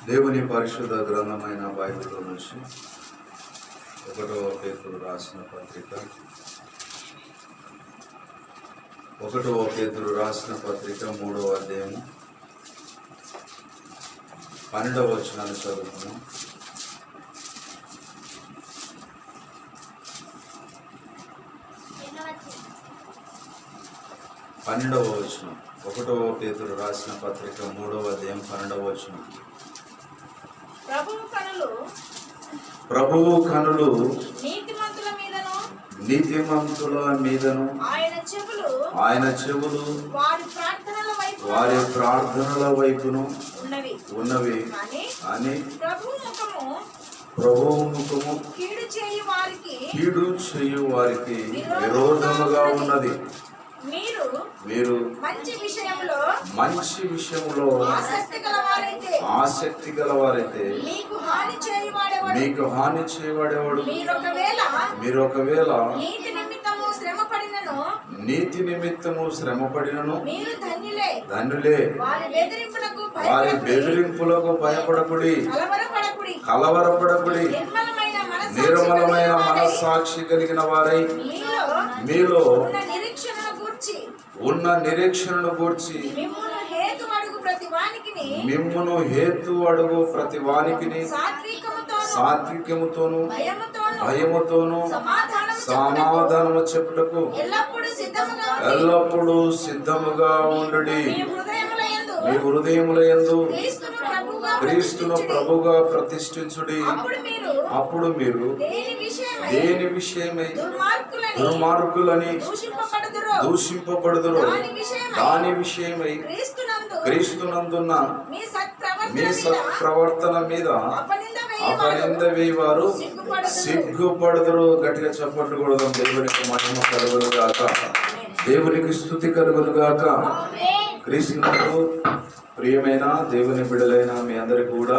దేవుని పరిశుద్ధ గ్రంథమైన బైబిల్లో నుంచి 1వ పేతురు రాసిన పత్రిక 3వ అధ్యాయము 12వ వచనాన్ని చదువుకున్నాం. పన్నెండవ వచనం 1వ పేతురు రాసిన పత్రిక 3వ అధ్యాయం 12వ వచనం. ప్రభువు కనులు నీతిమంతుల మీదను ఆయన చెవులు వారి ప్రార్థనల వైపును ఉన్నవి అని ప్రభువు ముఖము కీడు చేయు వారికి విరోధముగా ఉన్నది. మీరు మంచి విషయంలో ఆసక్తి గలవారైతే మీకు హాని చేయవాడేవాడు. మీరు ఒకవేళ నీతి నిమిత్తము శ్రమపడినను ధన్యులే. వారి బెదిరింపులకు భయపడకుడి, కలవరపడకుడి. నిర్మలమైన మనస్సాక్షి కలిగిన వారై మీలో ఉన్న నిరీక్షణను గూర్చి మిమ్మును హేతు అడుగు ప్రతి వానికిని సాత్వికముతోను భయముతోను సమాధానము చెప్పుటకు ఎల్లప్పుడూ సిద్ధముగా ఉండుడి. మీ హృదయములయందు క్రీస్తును ప్రభుగా ప్రతిష్ఠించుడి. అప్పుడు మీరు దేని విషయమై దుర్మార్గులని దూషింపబడుదురు. దాని విషయమై క్రీస్తునందున్న మీ సత్ప్రవర్తన మీద అపనింద వేయవారు సిగ్గుపడుదురు. గట్టిగా చప్పట్లు కొడదాం. దేవునికి మహిమ కలుగును గాక, దేవునికి స్తుతి కలుగును గాక. క్రీస్తునందు ప్రియమైన దేవుని బిడ్డలైన మీ అందరికి కూడా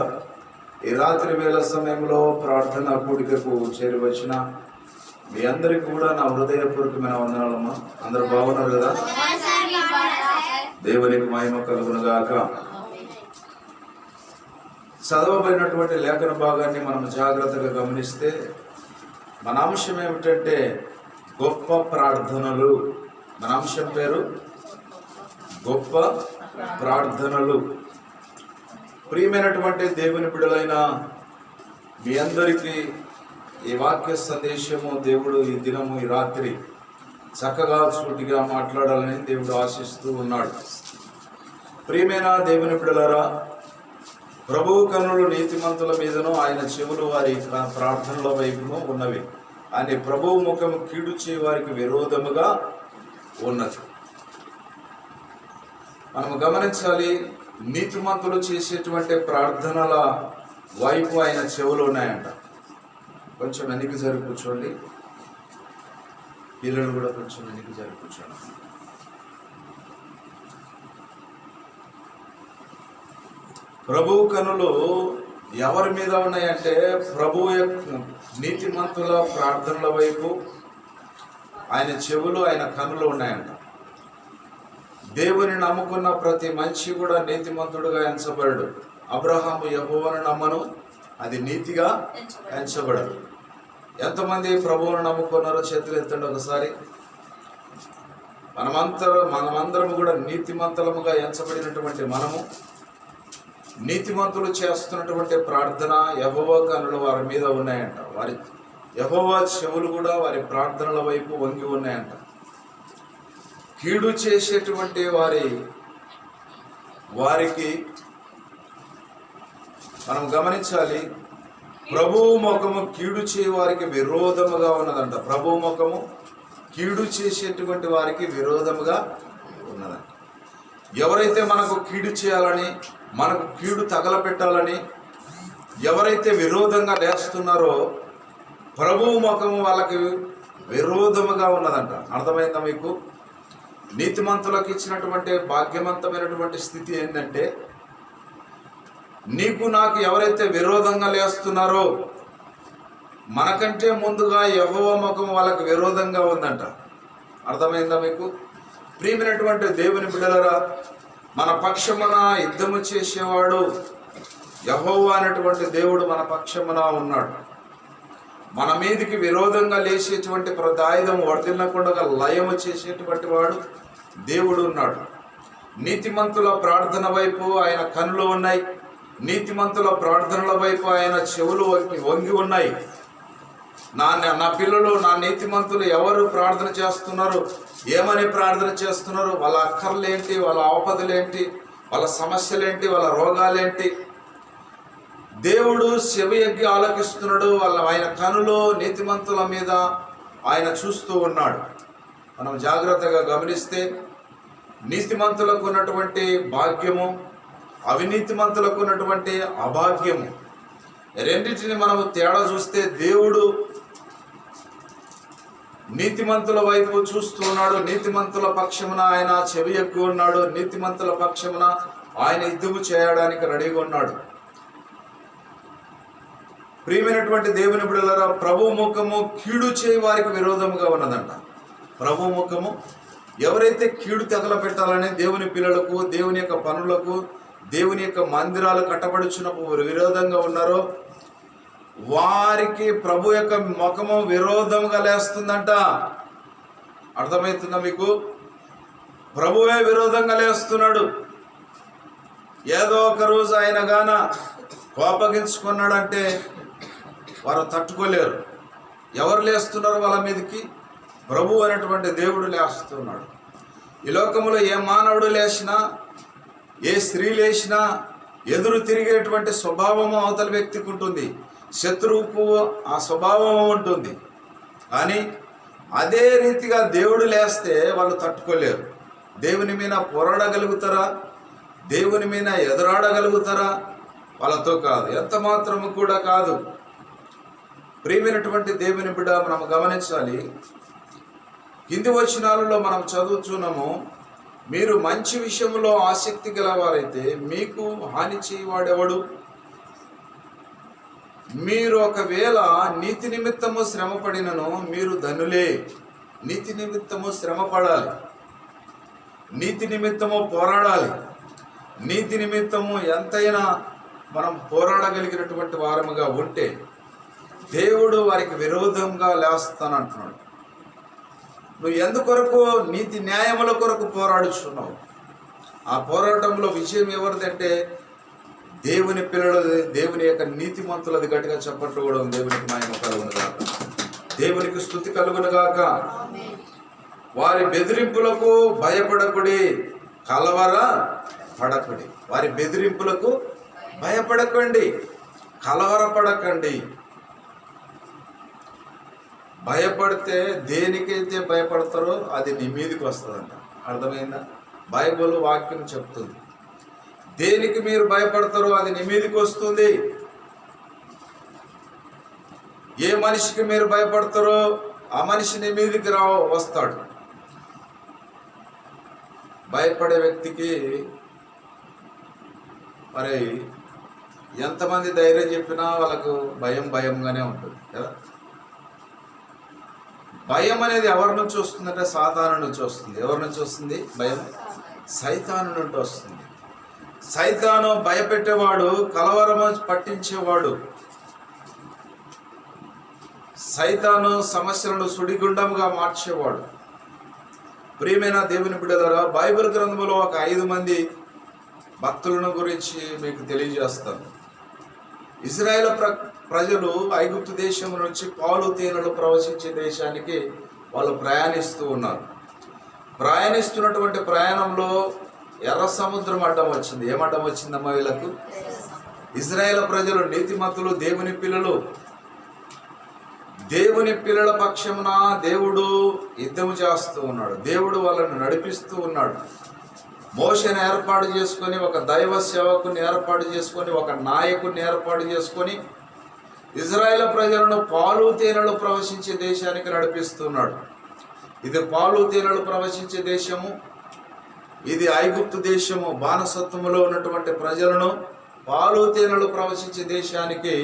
ఈ రాత్రి వేళ సమయంలో ప్రార్థన కూడికకు చేరి వచ్చిన మీ అందరికి కూడా నా హృదయపూర్వకమైన వందనాలమ్మా. అందరు బాగున్నారు కదా? దేవునికి మహిమ కలుగును గాక. చదవబడినటువంటి లేఖన భాగాన్ని మనం జాగ్రత్తగా గమనిస్తే మన అంశం ఏమిటంటే గొప్ప ప్రార్థనలు. మన అంశం పేరు గొప్ప ప్రార్థనలు. ప్రియమైనటువంటి దేవుని బిడ్డలైన మీ అందరికీ ఈ వాక్య సందేశము దేవుడు ఈ దినము ఈ రాత్రి చక్కగా సూటిగా మాట్లాడాలని దేవుడు ఆశిస్తూ ఉన్నాడు. ప్రియమైన దేవుని బిడ్డలారా, ప్రభువు కన్నులు నీతిమంతుల మీదను ఆయన చెవులు వారి ప్రార్థనల వైపును ఉన్నవి అని ప్రభువు ముఖము కీడు చేయ వారికి విరోధముగా ఉన్నది. మనము గమనించాలి, నీతిమంతులు చేసేటువంటి ప్రార్థనల వైపు ఆయన చెవులు ఉన్నాయంట. కొంచెం వెనక్కి జరిగి కూర్చోండి. పిల్లలు కూడా కొంచెం వెనక్కి జరిగి కూర్చోండి. ప్రభువు కనులు ఎవరి మీద ఉన్నాయంటే ప్రభువు నీతిమంతుల ప్రార్థనల వైపు ఆయన చెవులు ఆయన కనులు ఉన్నాయంట. దేవుని నమ్ముకున్న ప్రతి మనిషి కూడా నీతిమంతుడుగా ఎంచబడడు. అబ్రహాము యెహోవాను నమ్మను, అది నీతిగా ఎంచబడదు. ఎంతమంది ప్రభువును నమ్ముకున్నారో చేతులు ఎత్తండి ఒకసారి. మనమందరం కూడా నీతిమంతులముగా ఎంచబడినటువంటి మనము నీతిమంతులు చేస్తున్నటువంటి ప్రార్థన యెహోవా కనులు వారి మీద ఉన్నాయంట. వారి యెహోవా చెవులు కూడా వారి ప్రార్థనల వైపు వంగి ఉన్నాయంట. కీడు చేసేటువంటి వారికి మనం గమనించాలి, ప్రభువు ముఖము కీడు చేయ వారికి విరోధముగా ఉన్నదంట. ప్రభువు ముఖము కీడు చేసేటువంటి వారికి విరోధముగా ఉన్నదంట. ఎవరైతే మనకు కీడు చేయాలని, మనకు కీడు తగలపెట్టాలని ఎవరైతే విరోధంగా లేస్తున్నారో ప్రభువు ముఖము వాళ్ళకి విరోధముగా ఉన్నదంట. అర్థమైందా మీకు? నీతిమంతులకు ఇచ్చినటువంటి భాగ్యవంతమైనటువంటి స్థితి ఏంటంటే, నీకు నాకు ఎవరైతే విరోధంగా లేస్తున్నారో మనకంటే ముందుగా యెహోవా ముఖం వాళ్ళకి విరోధంగా ఉందంట. అర్థమైందా మీకు? ప్రియమైనటువంటి దేవుని బిడ్డలారా, మన పక్షమున యుద్ధము చేసేవాడు యెహోవా అనేటువంటి దేవుడు మన పక్షమున ఉన్నాడు. మన మీదికి విరోధంగా లేచేటువంటి ప్రతి ఆయుధం వర్ధిల్లకుండా లయము చేసేటువంటి వాడు దేవుడు ఉన్నాడు. నీతిమంతుల ప్రార్థన వైపు ఆయన కన్నులు ఉన్నాయి. నీతిమంతుల ప్రార్థనల వైపు ఆయన చెవులు వంగి ఉన్నాయి. నా పిల్లలు, నా నీతిమంతులు ఎవరు ప్రార్థన చేస్తున్నారు, ఏమని ప్రార్థన చేస్తున్నారు, వాళ్ళ అక్కర్లేంటి, వాళ్ళ ఆపదలేంటి, వాళ్ళ సమస్యలేంటి, వాళ్ళ రోగాలేంటి, దేవుడు చెవి ఎగ్గి ఆలకిస్తున్నాడు. ఆయన కనులు నీతిమంతుల మీద ఆయన చూస్తూ ఉన్నాడు. మనం జాగ్రత్తగా గమనిస్తే నీతిమంతులకు ఉన్నటువంటి భాగ్యము, అవినీతిమంతులకు ఉన్నటువంటి అభాగ్యము, రెండింటిని మనము తేడా చూస్తే దేవుడు నీతిమంతుల వైపు చూస్తూ ఉన్నాడు. నీతిమంతుల పక్షమున ఆయన చెవి ఎగ్గి ఉన్నాడు. నీతిమంతుల పక్షమున ఆయన యుద్ధము చేయడానికి రెడీగా ఉన్నాడు. ప్రియమైనటువంటి దేవుని బిడ్డలారా, ప్రభు ముఖము కీడు చేయి వారికి విరోధముగా ఉన్నదంట. ప్రభు ముఖము ఎవరైతే కీడు తగలపెట్టాలని దేవుని పిల్లలకు, దేవుని యొక్క పనులకు, దేవుని యొక్క మందిరాలు కట్టబడుచున్నప్పుడు విరోధంగా ఉన్నారో వారికి ప్రభు యొక్క ముఖము విరోధంగా లేస్తుందంట. అర్థమవుతుందా మీకు? ప్రభువే విరోధంగా లేస్తున్నాడు. ఏదో ఒక రోజు ఆయన గాన కోపగించుకున్నాడంటే వారు తట్టుకోలేరు. ఎవరు లేస్తున్నారు వాళ్ళ మీదకి? ప్రభు అనేటువంటి దేవుడు లేస్తున్నాడు. ఈ లోకంలో ఏ మానవుడు లేచినా, ఏ స్త్రీ లేచినా ఎదురు తిరిగేటువంటి స్వభావము అవతల వ్యక్తికి ఉంటుంది. శత్రువుకు ఆ స్వభావం ఉంటుంది. కానీ అదే రీతిగా దేవుడు లేస్తే వాళ్ళు తట్టుకోలేరు. దేవుని మీద పోరాడగలుగుతారా? దేవుని మీద ఎదురాడగలుగుతారా? వాళ్ళతో కాదు, ఎంత మాత్రము కూడా కాదు. ప్రియమైనటువంటి దేవుని బిడ్డ, మనం గమనించాలి. కింది వచనాలలో మనం చదువుతున్నాము, మీరు మంచి విషయంలో ఆసక్తి గలవారైతే మీకు హాని చేయవాడెవడు? మీరు ఒకవేళ నీతి నిమిత్తము శ్రమపడినను మీరు ధనులే. నీతి నిమిత్తము శ్రమపడాలి, నీతి నిమిత్తము పోరాడాలి. నీతి నిమిత్తము ఎంతైనా మనం పోరాడగలిగినటువంటి వారముగా ఉంటే దేవుడు వారికి విరోధంగా లేస్తానంటున్నాడు. నువ్వు ఎందుకొరకు? నీతి న్యాయముల కొరకు పోరాడుచున్నావు. ఆ పోరాటంలో విజయం ఎవరిదంటే దేవుని పిల్లలది, దేవుని యొక్క నీతిమంతులది. గట్టిగా చెప్పట్లు కూడా దేవునికి మహిమ కలుగును గాక, దేవునికి స్తుతి కలుగును గాక. వారి బెదిరింపులకు భయపడకుడి, కలవర పడకుడి. వారి బెదిరింపులకు భయపడకండి, కలవరపడకండి. భయపడితే దేనికైతే భయపడతారో అది నీ మీదకి వస్తుందంట. అర్థమైందా? బైబిల్ వాక్యం చెప్తుంది. దేనికి మీరు భయపడతారో అది నీ మీదకి వస్తుంది. ఏ మనిషికి మీరు భయపడతారో ఆ మనిషి నీ మీదకి వస్తాడు. భయపడే వ్యక్తికి మరి ఎంతమంది ధైర్యం చెప్పినా వాళ్ళకు భయంగానే ఉంటుంది కదా. భయం అనేది ఎవరి నుంచి వస్తుందంటే సాతాను నుంచి వస్తుంది. ఎవరి నుంచి వస్తుంది భయం? సైతాను నుండి వస్తుంది. సైతాను భయపెట్టేవాడు, కలవరము పట్టించేవాడు. సైతాను సమస్యలను సుడిగుండంగా మార్చేవాడు. ప్రియమైన దేవుని బిడ్డలారా, బైబిల్ గ్రంథంలో ఒక 5 మంది భక్తులను గురించి మీకు తెలియజేస్తాను. ఇజ్రాయేల్ ప్రజలు ఐగుప్తు దేశం నుంచి పాలు తేనెలు ప్రవశించే దేశానికి వాళ్ళు ప్రయాణిస్తూ ఉన్నారు. ప్రయాణిస్తున్నటువంటి ప్రయాణంలో ఎర్ర సముద్రం అడ్డం వచ్చింది. ఏమడ్డం వచ్చిందమ్మా వీళ్ళకు? ఇజ్రాయేల్ ప్రజలు నీతిమంతులు, దేవుని పిల్లలు. దేవుని పిల్లల పక్షమున దేవుడు యుద్ధము చేస్తూ ఉన్నాడు. దేవుడు వాళ్ళని నడిపిస్తూ ఉన్నాడు. మోషేని ఏర్పాటు చేసుకొని, ఒక దైవ సేవకుని ఏర్పాటు చేసుకొని, ఒక నాయకుడిని ఏర్పాటు చేసుకొని ఇజ్రాయేల్ ప్రజలను పాలు తేనెలు ప్రవశించే దేశానికి నడిపిస్తున్నాడు. ఇది పాలు తేనెలు ప్రవశించే దేశము, ఇది ఐగుప్తు దేశము. బానిసత్వములో ఉన్నటువంటి ప్రజలను పాలు తేనెలు ప్రవశించే దేశానికి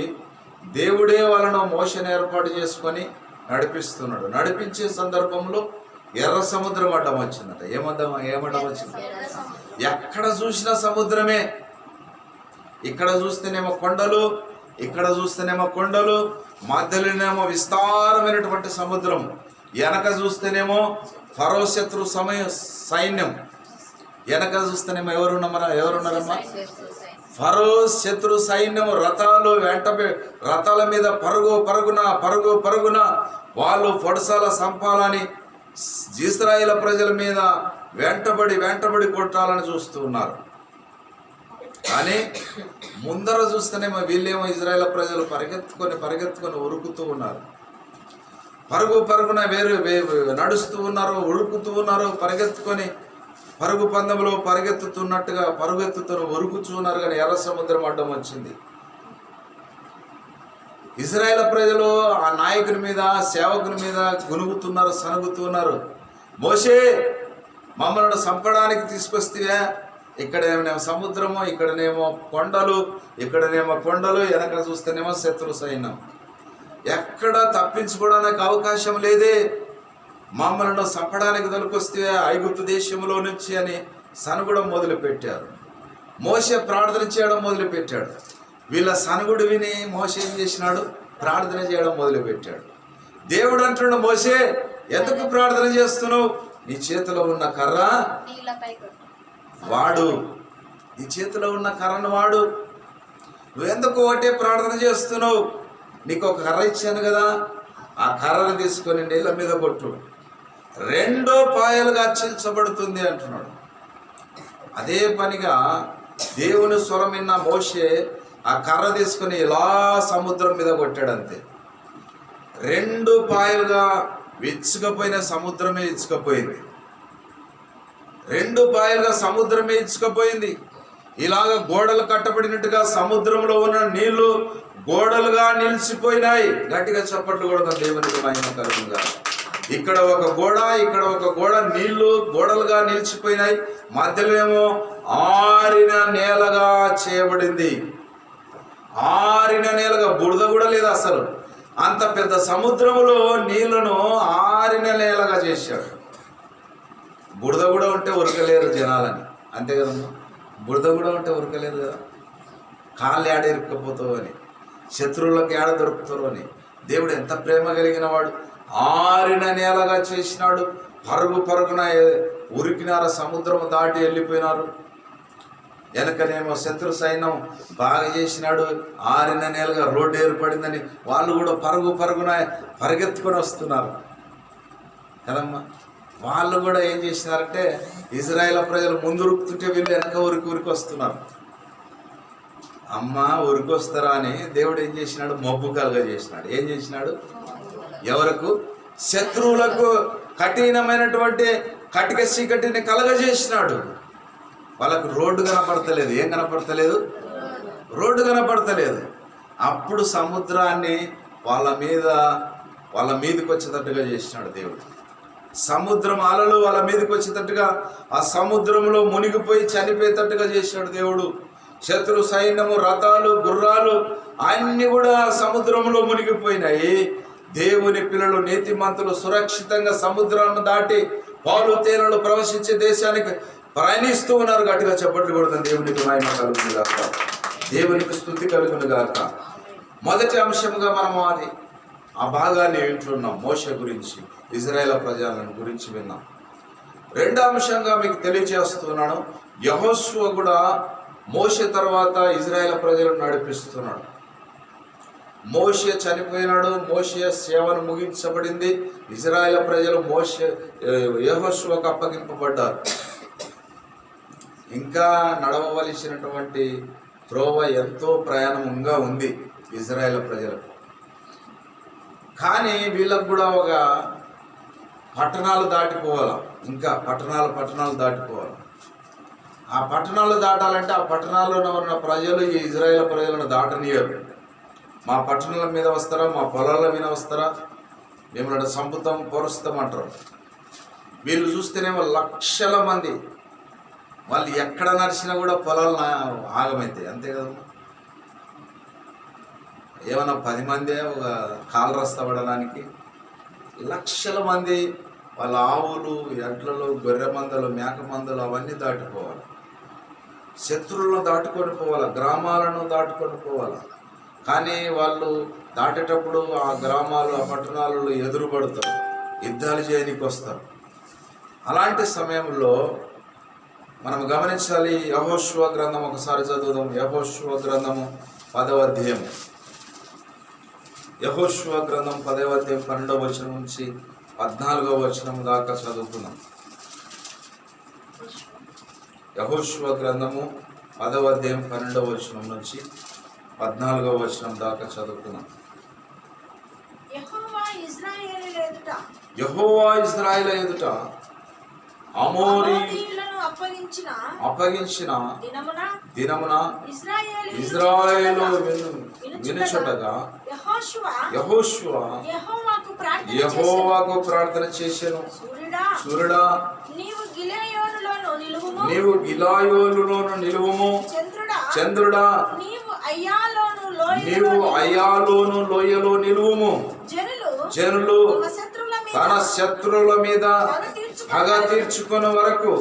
దేవుడే వాళ్ళను మోషేని ఏర్పాటు చేసుకొని నడిపిస్తున్నాడు. నడిపించే సందర్భంలో ఎర్ర సముద్రం అడ్డం వచ్చిందట. ఏమడ్డం వచ్చింది? ఎక్కడ చూసినా సముద్రమే. ఇక్కడ చూస్తేనేమో కొండలు, ఇక్కడ చూస్తేనేమో కొండలు, మధ్యలోనేమో విస్తారమైనటువంటి సముద్రం, వెనక చూస్తేనేమో ఫరో శత్రు సైన్యం, వెనక చూస్తేనేమో ఎవరున్నారమ్మా? ఫరో శత్రు సైన్యం, రథాలు రథాల మీద పరుగున వాళ్ళు పొడసాల సంపాలని ఇశ్రాయేలు ప్రజల మీద వెంటబడి కొట్టాలని చూస్తూ ఉన్నారు. కానీ ముందర చూస్తేనేమో వీళ్ళేమో ఇశ్రాయేలు ప్రజలు పరిగెత్తుకొని ఉరుకుతూ ఉన్నారు. పరుగున నడుస్తూ ఉన్నారు, ఉరుకుతూ ఉన్నారు, పరిగెత్తుకొని పరుగు పందెంలో పరుగెత్తుతున్న ఉరుకుతున్నారు. కానీ ఎర్ర సముద్రం అడ్డం వచ్చింది. ఇశ్రాయేలు ప్రజలు ఆ నాయకుని మీద, సేవకుని మీద గునుగుతున్నారు, సనుగుతున్నారు. మోషే, మమ్మల్ని చంపడానికి తీసుకొస్తే ఇక్కడేమో సముద్రము, ఇక్కడనేమో కొండలు, వెనక చూస్తేనేమో శత్రు సైన్యం. ఎక్కడ తప్పించుకోవడానికి అవకాశం లేదే. మమ్మల్ని చంపడానికి దొరికొస్తే ఐగుప్తు దేశంలో నుంచి అని సనుగుడం మొదలుపెట్టారు. మోషే ప్రార్థన చేయడం మొదలుపెట్టాడు. వీళ్ళ సనుగుడు విని మోషే ఏం చేసినాడు? ప్రార్థన చేయడం మొదలుపెట్టాడు. దేవుడు అంటున్నాడు, మోషే ఎందుకు ప్రార్థన చేస్తున్నావు? నీ చేతిలో ఉన్న కర్ర వాడు, నీ చేతిలో ఉన్న కర్రను వాడు. నువ్వెందుకు ఒకటే ప్రార్థన చేస్తున్నావు? నీకు ఒక కర్ర ఇచ్చాను కదా, ఆ కర్రను తీసుకొని నీళ్ళ మీద కొట్టు, 2 పాయలుగా చీల్చబడుతుంది అంటున్నాడు. అదే పనిగా దేవుని స్వరం విన్న మోషే ఆ కర్ర తీసుకుని ఇలా సముద్రం మీద కొట్టాడు. అంతే, 2 పాయలుగా ఇచ్చుకపోయిన సముద్రమే ఇచ్చుకపోయింది. 2 పాయలుగా సముద్రమే ఇచ్చుకపోయింది. ఇలాగ గోడలు కట్టబడినట్టుగా సముద్రంలో ఉన్న నీళ్లు గోడలుగా నిలిచిపోయినాయి. గట్టిగా చప్పట్లు కూడా దేవునికి మహిమ కలుగుగా. ఇక్కడ ఒక గోడ, నీళ్లు గోడలుగా నిలిచిపోయినాయి. మధ్యలో ఏమో ఆరిన నేలగా చేయబడింది. ఆరిన నేలగా, బురద కూడా లేదు అసలు. అంత పెద్ద సముద్రములో నీళ్లను ఆరిన నేలగా చేశాడు. బురద కూడా ఉంటే ఉరకలేరు జనాలని, అంతే కదమ్మా. బురద కూడా ఉంటే ఉరకలేరు కదా. కాళ్ళు ఏడ ఇరుక్కపోతావు అని, శత్రువులకు ఏడ దొరుకుతారు అని. దేవుడు ఎంత ప్రేమ కలిగిన వాడు. ఆరిన నేలగా చేసినాడు. పరుగున ఉరికినారు, సముద్రము దాటి వెళ్ళిపోయినారు. వెనకనేమో శత్రు సైన్యం బాగా చేసినాడు. ఆరిన నేలగా రోడ్డు ఏర్పడిందని వాళ్ళు కూడా పరుగున పరిగెత్తుకొని వస్తున్నారు కదమ్మా. వాళ్ళు కూడా ఏం చేసినారంటే, ఇశ్రాయేలు ప్రజలు ముందు ఉరుకుతుంటే వీళ్ళు వెనక ఉరికి వస్తున్నారు. అమ్మ ఉరికొస్తారా అని దేవుడు ఏం చేసినాడు? మబ్బు కలుగ చేసినాడు. ఏం చేసినాడు? ఎవరకు? శత్రువులకు కఠినమైనటువంటి కటిక చీకటిని కలగజేసినాడు. వాళ్ళకు రోడ్డు కనపడతలేదు. ఏం కనపడతలేదు? రోడ్డు కనపడతలేదు. అప్పుడు సముద్రాన్ని వాళ్ళ మీదకి వచ్చేటట్టుగా చేసినాడు దేవుడు. సముద్రం అలలు వాళ్ళ మీదకి వచ్చేటట్టుగా, ఆ సముద్రంలో మునిగిపోయి చనిపోయేటట్టుగా చేశాడు దేవుడు. శత్రు సైన్యము, రథాలు, గుర్రాలు అన్నీ కూడా సముద్రంలో మునిగిపోయినాయి. దేవుని పిల్లలు, నీతిమంతులు సురక్షితంగా సముద్రాన్ని దాటి పాలు తేనెలు ప్రవశించే దేశానికి ప్రయాణిస్తూ ఉన్నారు. గట్టిగా చప్పట్లు కొడుతుంది. దేవునికి మహిమ కలుగును గాక, దేవునికి స్తుతి కలుగును గాక. మొదటి అంశంగా మనం ఆ భాగాన్ని వింటున్నాం. మోషే గురించి, ఇశ్రాయేలు ప్రజలను గురించి విన్నాం. రెండో అంశంగా మీకు తెలియజేస్తున్నాను, యెహోషువ కూడా మోషే తర్వాత ఇశ్రాయేలు ప్రజలను నడిపిస్తున్నాడు. మోషే చనిపోయినాడు. మోషే సేవను ముగించబడింది. ఇశ్రాయేలు ప్రజలు యెహోషువకు అప్పగింపబడ్డారు. ఇంకా నడవవలసినటువంటి త్రోవ ఎంతో ప్రయాణంగా ఉంది ఇశ్రాయేలు ప్రజలకు. కానీ వీళ్ళకు కూడా ఒక పట్టణాలు దాటిపోవాలి. ఇంకా పట్టణాలు దాటిపోవాలి. ఆ పట్టణాలు దాటాలంటే ఆ పట్టణాల్లో ఉన్న ప్రజలు ఈ ఇశ్రాయేలు ప్రజలను దాటనీయరు. మా పట్టణాల మీద వస్తారా, మా పొలాల మీద వస్తారా, మిమ్మల్ని చంపుతాం, పొరుస్తాం అంటారు. వీళ్ళు చూస్తేనేమో లక్షల మంది, వాళ్ళు ఎక్కడ నడిచినా కూడా పొలాలు ఆగమైతాయి. అంతే కదమ్మా. ఏమన్నా 10 మందే ఒక కాలు రస్తా పడడానికి, లక్షల మంది వాళ్ళ ఆవులు, ఎడ్లలో, గొర్రె మందలు, మేక మందలు అవన్నీ దాటిపోవాలి. శత్రువులను దాటుకొని పోవాలి, గ్రామాలను దాటుకొని పోవాలి. కానీ వాళ్ళు దాటేటప్పుడు ఆ గ్రామాలు, ఆ పట్టణాలలో ఎదురుపడతారు, యుద్ధాలు చేయడానికి వస్తారు. అలాంటి సమయంలో మనం గమనించాలి. యెహోషువ గ్రంథం ఒకసారి చదువుదాం. యెహోషువ గ్రంథము 10వ అధ్యాయం. యెహోషువ గ్రంథం 10వ అధ్యాయం 12వ వచనం నుంచి 14వ వచనం దాకా చదువుకున్నాం. యెహోషువ గ్రంథము 10వ అధ్యాయం 12వ వచనం నుంచి 14వ వచనం దాకా చదువుకున్నాం. యెహోవా ఇశ్రాయేలు ఎదుట అమోరీయులను అప్పగించిన దినమున ఇశ్రాయేలు వినుచుండగా యెహోషువ యెహోవాకు ప్రార్థన చేసెను. సూర్యుడా, నీవు గిలాయోనులోను నిలువుము. చంద్రుడా, నీవు అయ్యాలోను లోయలో నిలువుము. జనులు తన శత్రువుల మీద పగ తీర్చుకునే వరకు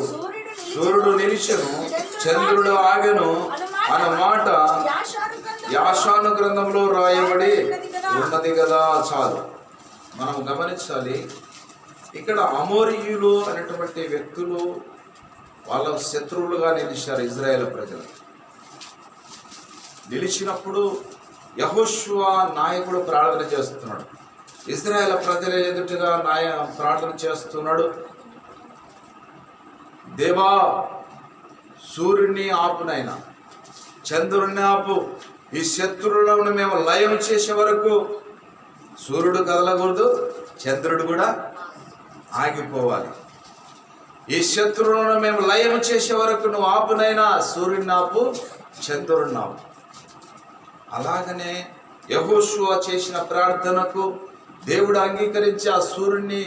సూర్యుడు నిలిచెను, చంద్రుడు ఆగెను అన్న మాట యాషాను గ్రంథంలో రాయబడి ఉన్నది కదా. చాలు మనం గమనించాలి. ఇక్కడ అమోరీయులు అనేటువంటి వ్యక్తులు వాళ్ళ శత్రువులుగా నిలిచారు. ఇజ్రాయేల్ ప్రజలు నిలిచినప్పుడు యెహోషువ నాయకుడు ప్రార్థన చేస్తున్నాడు. ఇజ్రాయేల్ ప్రజల ఎదుటిగా ప్రార్థన చేస్తున్నాడు. దేవా, సూర్యుడిని ఆపునైనా, చంద్రుడిని ఆపు. ఈ శత్రువులను మేము లయం చేసే వరకు సూర్యుడు కదలకూడదు, చంద్రుడు కూడా ఆగిపోవాలి. ఈ శత్రువులను మేము లయం చేసే వరకు నువ్వు ఆపునైనా, సూర్యుడిని ఆపు, చంద్రుడిని ఆపు. అలాగనే యెహోషువ చేసిన ప్రార్థనకు దేవుడు అంగీకరించి ఆ సూర్యుడిని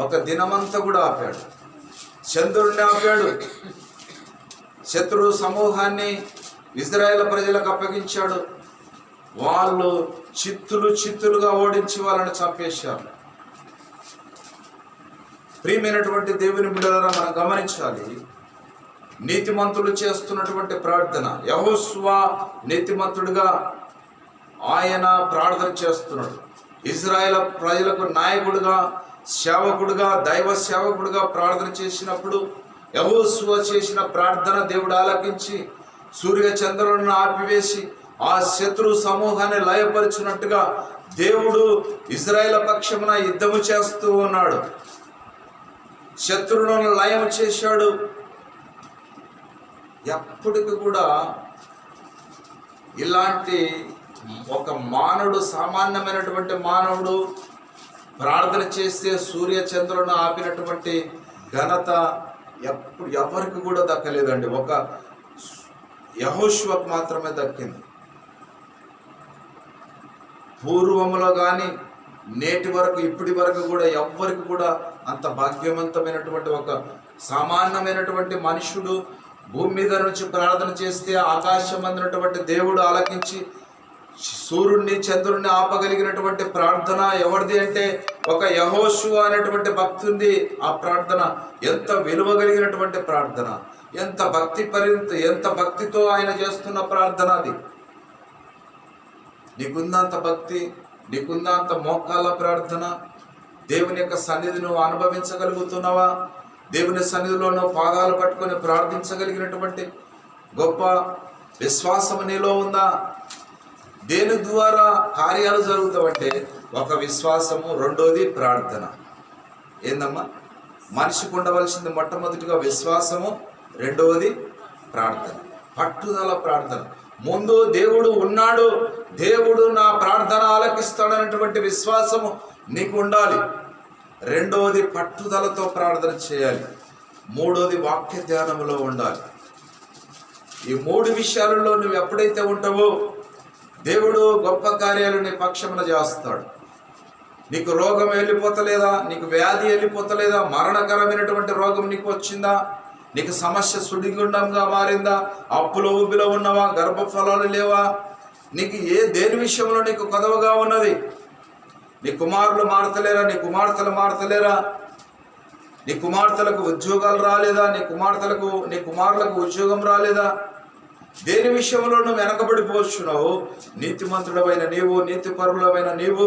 ఒక దినమంతా కూడా ఆపాడు, చంద్రుడిని ఆపాడు. శత్రు సమూహాన్ని ఇజ్రాయేల్ ప్రజలకు అప్పగించాడు. వాళ్ళు చిత్తులుగా ఓడించి వాళ్ళని చంపేశారు. ప్రియమైనటువంటి దేవుని బిడ్డలారా, మనం గమనించాలి. నీతిమంతులు చేస్తున్నటువంటి ప్రార్థన. యెహోషువ నీతిమంతుడిగా ఆయన ప్రార్థన చేస్తున్నాడు. ఇజ్రాయేల్ ప్రజలకు నాయకుడిగా, సేవకుడిగా, దైవ సేవకుడిగా ప్రార్థన చేసినప్పుడు యెహోషువ చేసిన ప్రార్థన దేవుడు ఆలకించి సూర్య చంద్రులను ఆపివేసి ఆ శత్రు సమూహాన్ని లయపరిచినట్టుగా దేవుడు ఇజ్రాయేల్ పక్షమున యుద్ధము చేస్తూ ఉన్నాడు. శత్రువులను లయం చేశాడు. ఎప్పటికి కూడా ఇలాంటి ఒక మానవుడు, సామాన్యమైనటువంటి మానవుడు ప్రార్థన చేస్తే సూర్య చంద్రులను ఆపినటువంటి ఘనత ఎవరికి కూడా దక్కలేదండి. ఒక యెహోషువకు మాత్రమే దక్కింది. పూర్వములో కానీ నేటి వరకు ఇప్పటి వరకు కూడా ఎవ్వరికి కూడా అంత భాగ్యవంతమైనటువంటి ఒక సామాన్యమైనటువంటి మనుషుడు భూమి మీద నుంచి ప్రార్థన చేస్తే ఆకాశం అందినటువంటి దేవుడు ఆలకించి సూర్యుడిని చంద్రుడిని ఆపగలిగినటువంటి ప్రార్థన ఎవరిది అంటే ఒక యెహోషువ అనేటువంటి భక్తుడి ఆ ప్రార్థన. ఎంత విలువ కలిగినటువంటి ప్రార్థన, ఎంత భక్తితో ఆయన చేస్తున్న ప్రార్థన అది. నీకుందంత భక్తి, నీకుందంత మోకాళ్ళ ప్రార్థన. దేవుని యొక్క సన్నిధి నువ్వు అనుభవించగలుగుతున్నావా? దేవుని సన్నిధిలో పాదాలు పట్టుకొని ప్రార్థించగలిగినటువంటి గొప్ప విశ్వాసం నీలో ఉందా? దేని ద్వారా కార్యాలు జరుగుతావంటే ఒక విశ్వాసము, రెండోది ప్రార్థన. ఏందమ్మా? మనిషికి ఉండవలసింది మొట్టమొదటిగా విశ్వాసము, రెండవది ప్రార్థన, పట్టుదల ప్రార్థన. ముందు దేవుడు ఉన్నాడు, దేవుడు నా ప్రార్థన ఆలకిస్తాడనేటువంటి విశ్వాసము నీకు ఉండాలి. రెండవది పట్టుదలతో ప్రార్థన చేయాలి. మూడోది వాక్య ధ్యానములో ఉండాలి. ఈ మూడు విషయాలలో నువ్వు ఎప్పుడైతే ఉంటావో దేవుడు గొప్ప కార్యాలు నీ పక్షమున చేస్తాడు. నీకు రోగం వెళ్ళిపోతలేదా? నీకు వ్యాధి వెళ్ళిపోతలేదా? మరణకరమైనటువంటి రోగం నీకు వచ్చిందా? నీకు సమస్య సుడిగుండంగా మారిందా? అప్పుల ఊబిలో ఉన్నవా? గర్భఫలాలు లేవా? నీకు దేని విషయంలో నీకు కొదవగా ఉన్నది? నీ కుమారులు మారతలేరా? నీ కుమార్తెలు మారతలేరా? నీ కుమార్తెలకు ఉద్యోగాలు రాలేదా? నీ కుమారులకు ఉద్యోగం రాలేదా? దేని విషయంలో నువ్వు వెనకబడిపోవచ్చున్నావు? నీతిమంతుడమైన నీవు, నీతిపరులమైన నీవు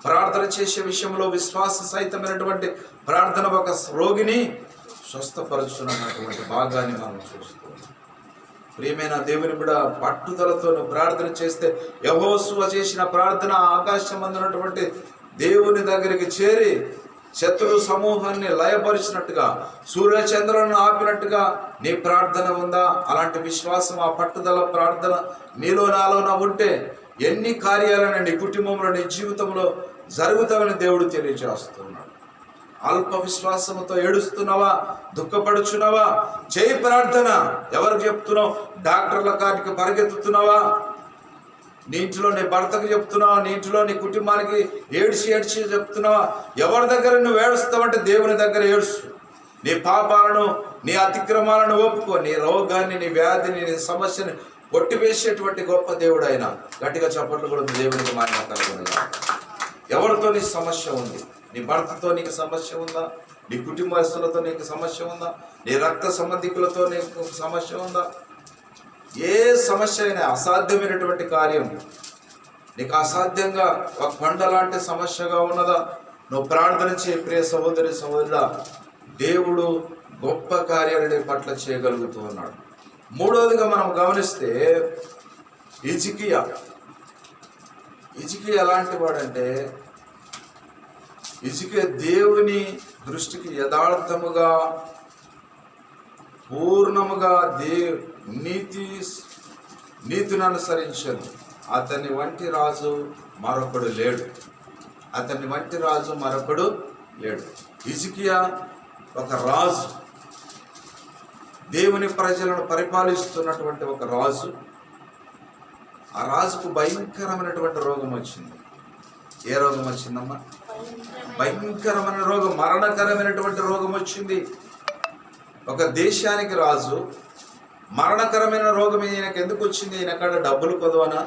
ప్రార్థన చేసే విషయంలో విశ్వాస సహితమైనటువంటి ప్రార్థన ఒక రోగిని స్వస్థపరుచున్నటువంటి భాగాన్ని మనం చూస్తాం. ప్రియమైన దేవుని కూడా పట్టుదలతో ప్రార్థన చేస్తే యెహోషువ చేసిన ప్రార్థన ఆకాశం అందునటువంటి దేవుని దగ్గరికి చేరి శత్రు సమూహాన్ని లయపరిచినట్టుగా, సూర్యచంద్రులను ఆపినట్టుగా నీ ప్రార్థన ఉందా? అలాంటి విశ్వాసం, ఆ పట్టుదల ప్రార్థన నీలో నాలోన ఉంటే ఎన్ని కార్యాలను నీ కుటుంబంలో, నీ జీవితంలో జరుగుతామని దేవుడు తెలియజేస్తున్నాడు. అల్ప విశ్వాసంతో ఏడుస్తున్నావా? దుఃఖపడుచున్నావా? చేయి ప్రార్థన. ఎవరికి చెప్తున్నావు? డాక్టర్ల కాడికి పరిగెత్తుతున్నావా? నీ ఇంట్లో నీ భర్తకు చెప్తున్నావా? నీ ఇంట్లో నీ కుటుంబానికి ఏడ్చి చెప్తున్నావా? ఎవరి దగ్గర నువ్వు ఏడుస్తావంటే దేవుని దగ్గర ఏడుస్తు. నీ పాపాలను, నీ అతిక్రమాలను ఒప్పుకో. నీ రోగాన్ని, నీ వ్యాధిని, నీ సమస్యని కొట్టివేసేటువంటి గొప్ప దేవుడు ఆయన. గట్టిగా చప్పట్లు కూడా దేవునికి మహిమ కలుగును. ఎవరితో నీ సమస్య ఉంది? నీ భర్తతో నీకు సమస్య ఉందా? నీ కుటుంబస్తులతో నీకు సమస్య ఉందా? నీ రక్త సంబంధికులతో నీకు సమస్య ఉందా? ఏ సమస్య అయినా, అసాధ్యమైనటువంటి కార్యం నీకు అసాధ్యంగా ఒక కొండ లాంటి సమస్యగా ఉన్నదా? నువ్వు ప్రార్థన చేయ ప్రియ సహోదరి సహోదరుడా, దేవుడు గొప్ప కార్యాలని పట్ల చేయగలుగుతూ ఉన్నాడు. మూడవదిగా మనం గమనిస్తే హిజ్కియా ఎలాంటి వాడంటే, హిజ్కియా దేవుని దృష్టికి యథార్థముగా, పూర్ణముగా నీతిని అనుసరించను. అతని వంటి రాజు మరొకడు లేడు. హిజ్కియా ఒక రాజు, దేవుని ప్రజలను పరిపాలిస్తున్నటువంటి ఒక రాజు. ఆ రాజుకు భయంకరమైనటువంటి రోగం వచ్చింది. ఏ రోగం వచ్చిందమ్మా? భయంకరమైన రోగం, మరణకరమైనటువంటి రోగం వచ్చింది. ఒక దేశానికి రాజు, మరణకరమైన రోగం ఈయనకు ఎందుకు వచ్చింది? ఈయన కాడ డబ్బులు కొదవనా,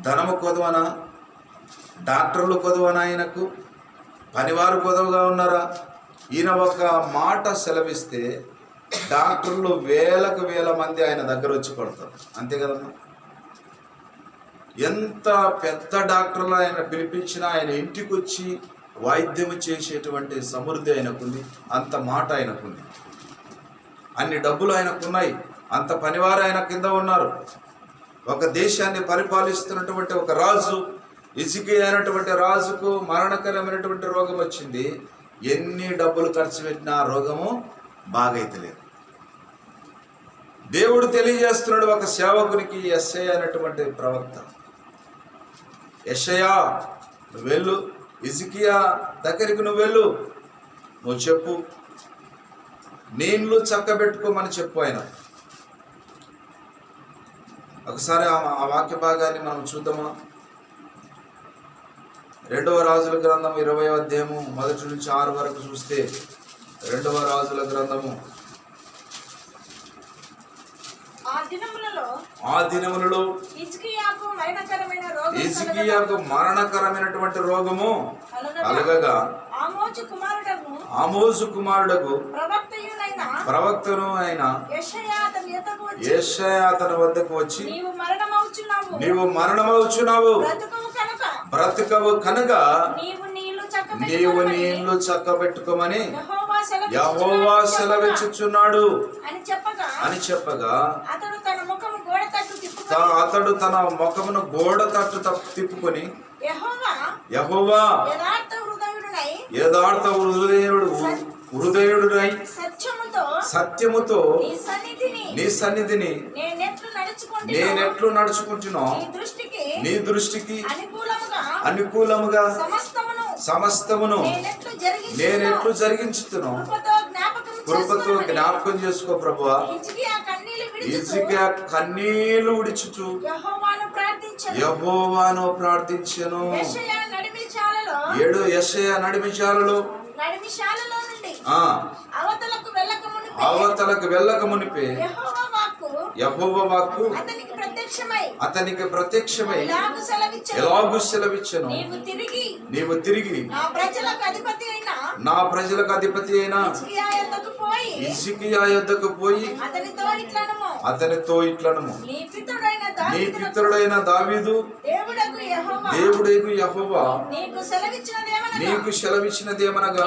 ధనము కొదవనా, డాక్టర్లు కొదవనా, ఆయనకు పనివారు కొదవగా ఉన్నారా? ఈయన ఒక మాట సెలవిస్తే డాక్టర్లు వేలకు వేల మంది ఆయన దగ్గర వచ్చి పడతారు. అంతే కదమ్మా? ఎంత పెద్ద డాక్టర్లు ఆయన పిలిపించినా ఆయన ఇంటికి వచ్చి వైద్యం చేసేటువంటి సమృద్ధి ఆయనకుంది, అంత మాట ఆయనకుంది, అన్ని డబ్బులు ఆయనకున్నాయి, అంత పనివారు ఆయన కింద ఉన్నారు. ఒక దేశాన్ని పరిపాలిస్తున్నటువంటి ఒక రాజు, హిజ్కియా అయినటువంటి రాజుకు మరణకరమైనటువంటి రోగం వచ్చింది. ఎన్ని డబ్బులు ఖర్చు పెట్టినా ఆ రోగము బాగైతలేదు. దేవుడు తెలియజేస్తున్నాడు ఒక సేవకునికి, యెషయా అనేటువంటి ప్రవక్త, యెషయా నువ్వు వెళ్ళు, హిజ్కియా దగ్గరికి నువ్వు వెళ్ళు, నువ్వు చెప్పు, నీళ్ళు చక్కబెట్టుకోమని చెప్పు. ఆయన ఒకసారి ఆ వాక్య భాగాన్ని మనం చూద్దామా? 2వ రాజుల గ్రంథం 20వ అధ్యాయము 1 నుంచి 6 వరకు చూస్తే, 2వ రాజుల గ్రంథము ఆ దినములలో హిజ్కియాకు మరణకరమైనటువంటి రోగము కలగగా ఆమోజు కుమారుడకు ప్రవక్తను అయిన యెషయా అతని వద్దకు వచ్చి, నీవు మరణమవుచున్నావు, బ్రతుకవు కనుక నీవు నీళ్లు చక్కబెట్టుకోమని యెహోవా సెలవిచ్చుచున్నాడు అని చెప్పగా, అతడు తన ముఖమును గోడ తట్టు తిప్పుకొని, యెహోవా యథార్థ హృదయుడునై సత్యముతో నీ సన్నిధిని నేనెట్లు నడుచుకుంటున్నాను, నీ దృష్టికి అనుకూలముగా సమస్తమును నేనెట్లు జరిగించుతున్నాను, కృపతో జ్ఞాపకం చేసుకో ప్రభువా. హిజ్కియా కన్నీళ్లు విడుచుచు యెహోవాను ప్రార్థించెను. యెషయా నడిమిశాలలో అవతలకు వెళ్ళక మునిపే యెహోవా వాక్కు ప్రత్యక్షమై ఎలాగు సెలవిచ్చెను, నీవు తిరిగి నా ప్రజలకు అధిపతి అయిన హిజ్కియా యొద్దకు పోయి అతనితో ఇట్లనము, నీ పితరుడైన దావీదు దేవుడైన యెహోవా నీకు సెలవిచ్చినదేమనగా,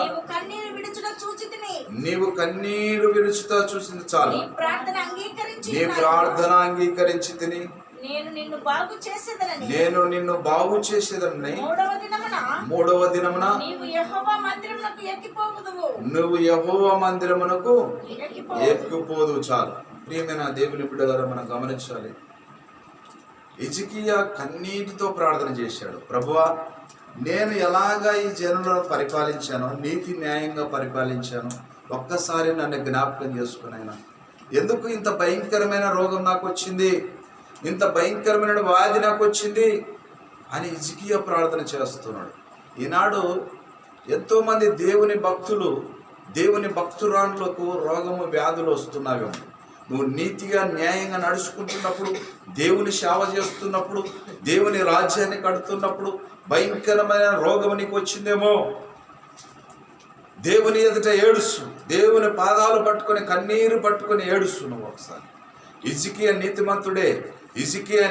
నీవు కన్నీరు విడుచుతా చూసింది చాలు, నీ ప్రార్థన అంగీకరించి తిని నేను నిన్ను బాగు చేసేదనని మూడవ దినమున నువ్వు యెహోవా మందిరమునకు ఎక్కిపోదు. చాలు. ప్రియమైన దేవుని బిడ్డలారా, మనం గమనించాలి. హిజ్కియా కన్నీటితో ప్రార్థన చేశాడు. ప్రభువా, నేను ఎలాగా ఈ జనులను పరిపాలించానో, నీతి న్యాయంగా పరిపాలించాను, ఒక్కసారి నన్ను జ్ఞాపకం చేసుకునైనా. ఎందుకు ఇంత భయంకరమైన రోగం నాకు వచ్చింది, ఇంత భయంకరమైన వ్యాధి నాకు వచ్చింది అని హిజ్కియా ప్రార్థన చేస్తున్నాడు. ఈనాడు ఎంతోమంది దేవుని భక్తులు, దేవుని భక్తురాళ్ళకు రోగము వ్యాధులు వస్తున్నావేమో. నువ్వు నీతిగా న్యాయంగా నడుచుకుంటున్నప్పుడు, దేవుని సేవ చేస్తున్నప్పుడు, దేవుని రాజ్యాన్ని కడుతున్నప్పుడు భయంకరమైన రోగం నీకు వచ్చిందేమో. దేవుని ఎదుట ఏడుస్తు, దేవుని పాదాలు పట్టుకొని కన్నీరు పట్టుకొని ఏడుస్తున్నావు. ఒకసారి హిజ్కియా నీతిమంతుడే, హిజ్కియా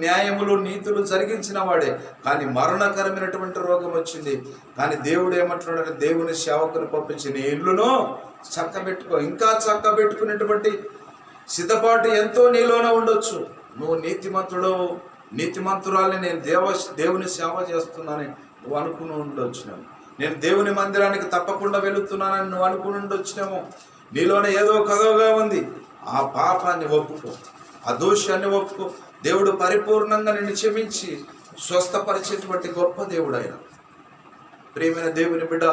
న్యాయములు నీతులు జరిగించిన వాడే, కానీ మరణకరమైనటువంటి రోగం వచ్చింది. కానీ దేవుడు ఏమంటున్నాడు, దేవుని సేవకుని పంపించి నీ ఇల్లును చక్కబెట్టుకో. ఇంకా చక్కబెట్టుకునేటువంటి సిద్ధపాటు ఎంతో నీలోనే ఉండొచ్చు. నువ్వు నీతిమంతుడు, నీతిమంతురాల్ని, నేను దేవుని సేవ చేస్తున్నానని నువ్వు అనుకుని ఉండొచ్చినావు. నేను దేవుని మందిరానికి తప్పకుండా వెళుతున్నానని నువ్వు అనుకుని ఉండొచ్చినాము. నీలోనే ఏదో కదవగా ఉంది. ఆ పాపాన్ని ఒప్పుకో, ఆ దోషాన్ని ఒప్పుకో. దేవుడు పరిపూర్ణంగా నిన్ను క్షమించి స్వస్థపరిచేటువంటి గొప్ప దేవుడు ఆయన. ప్రియమైన దేవుని బిడ్డ,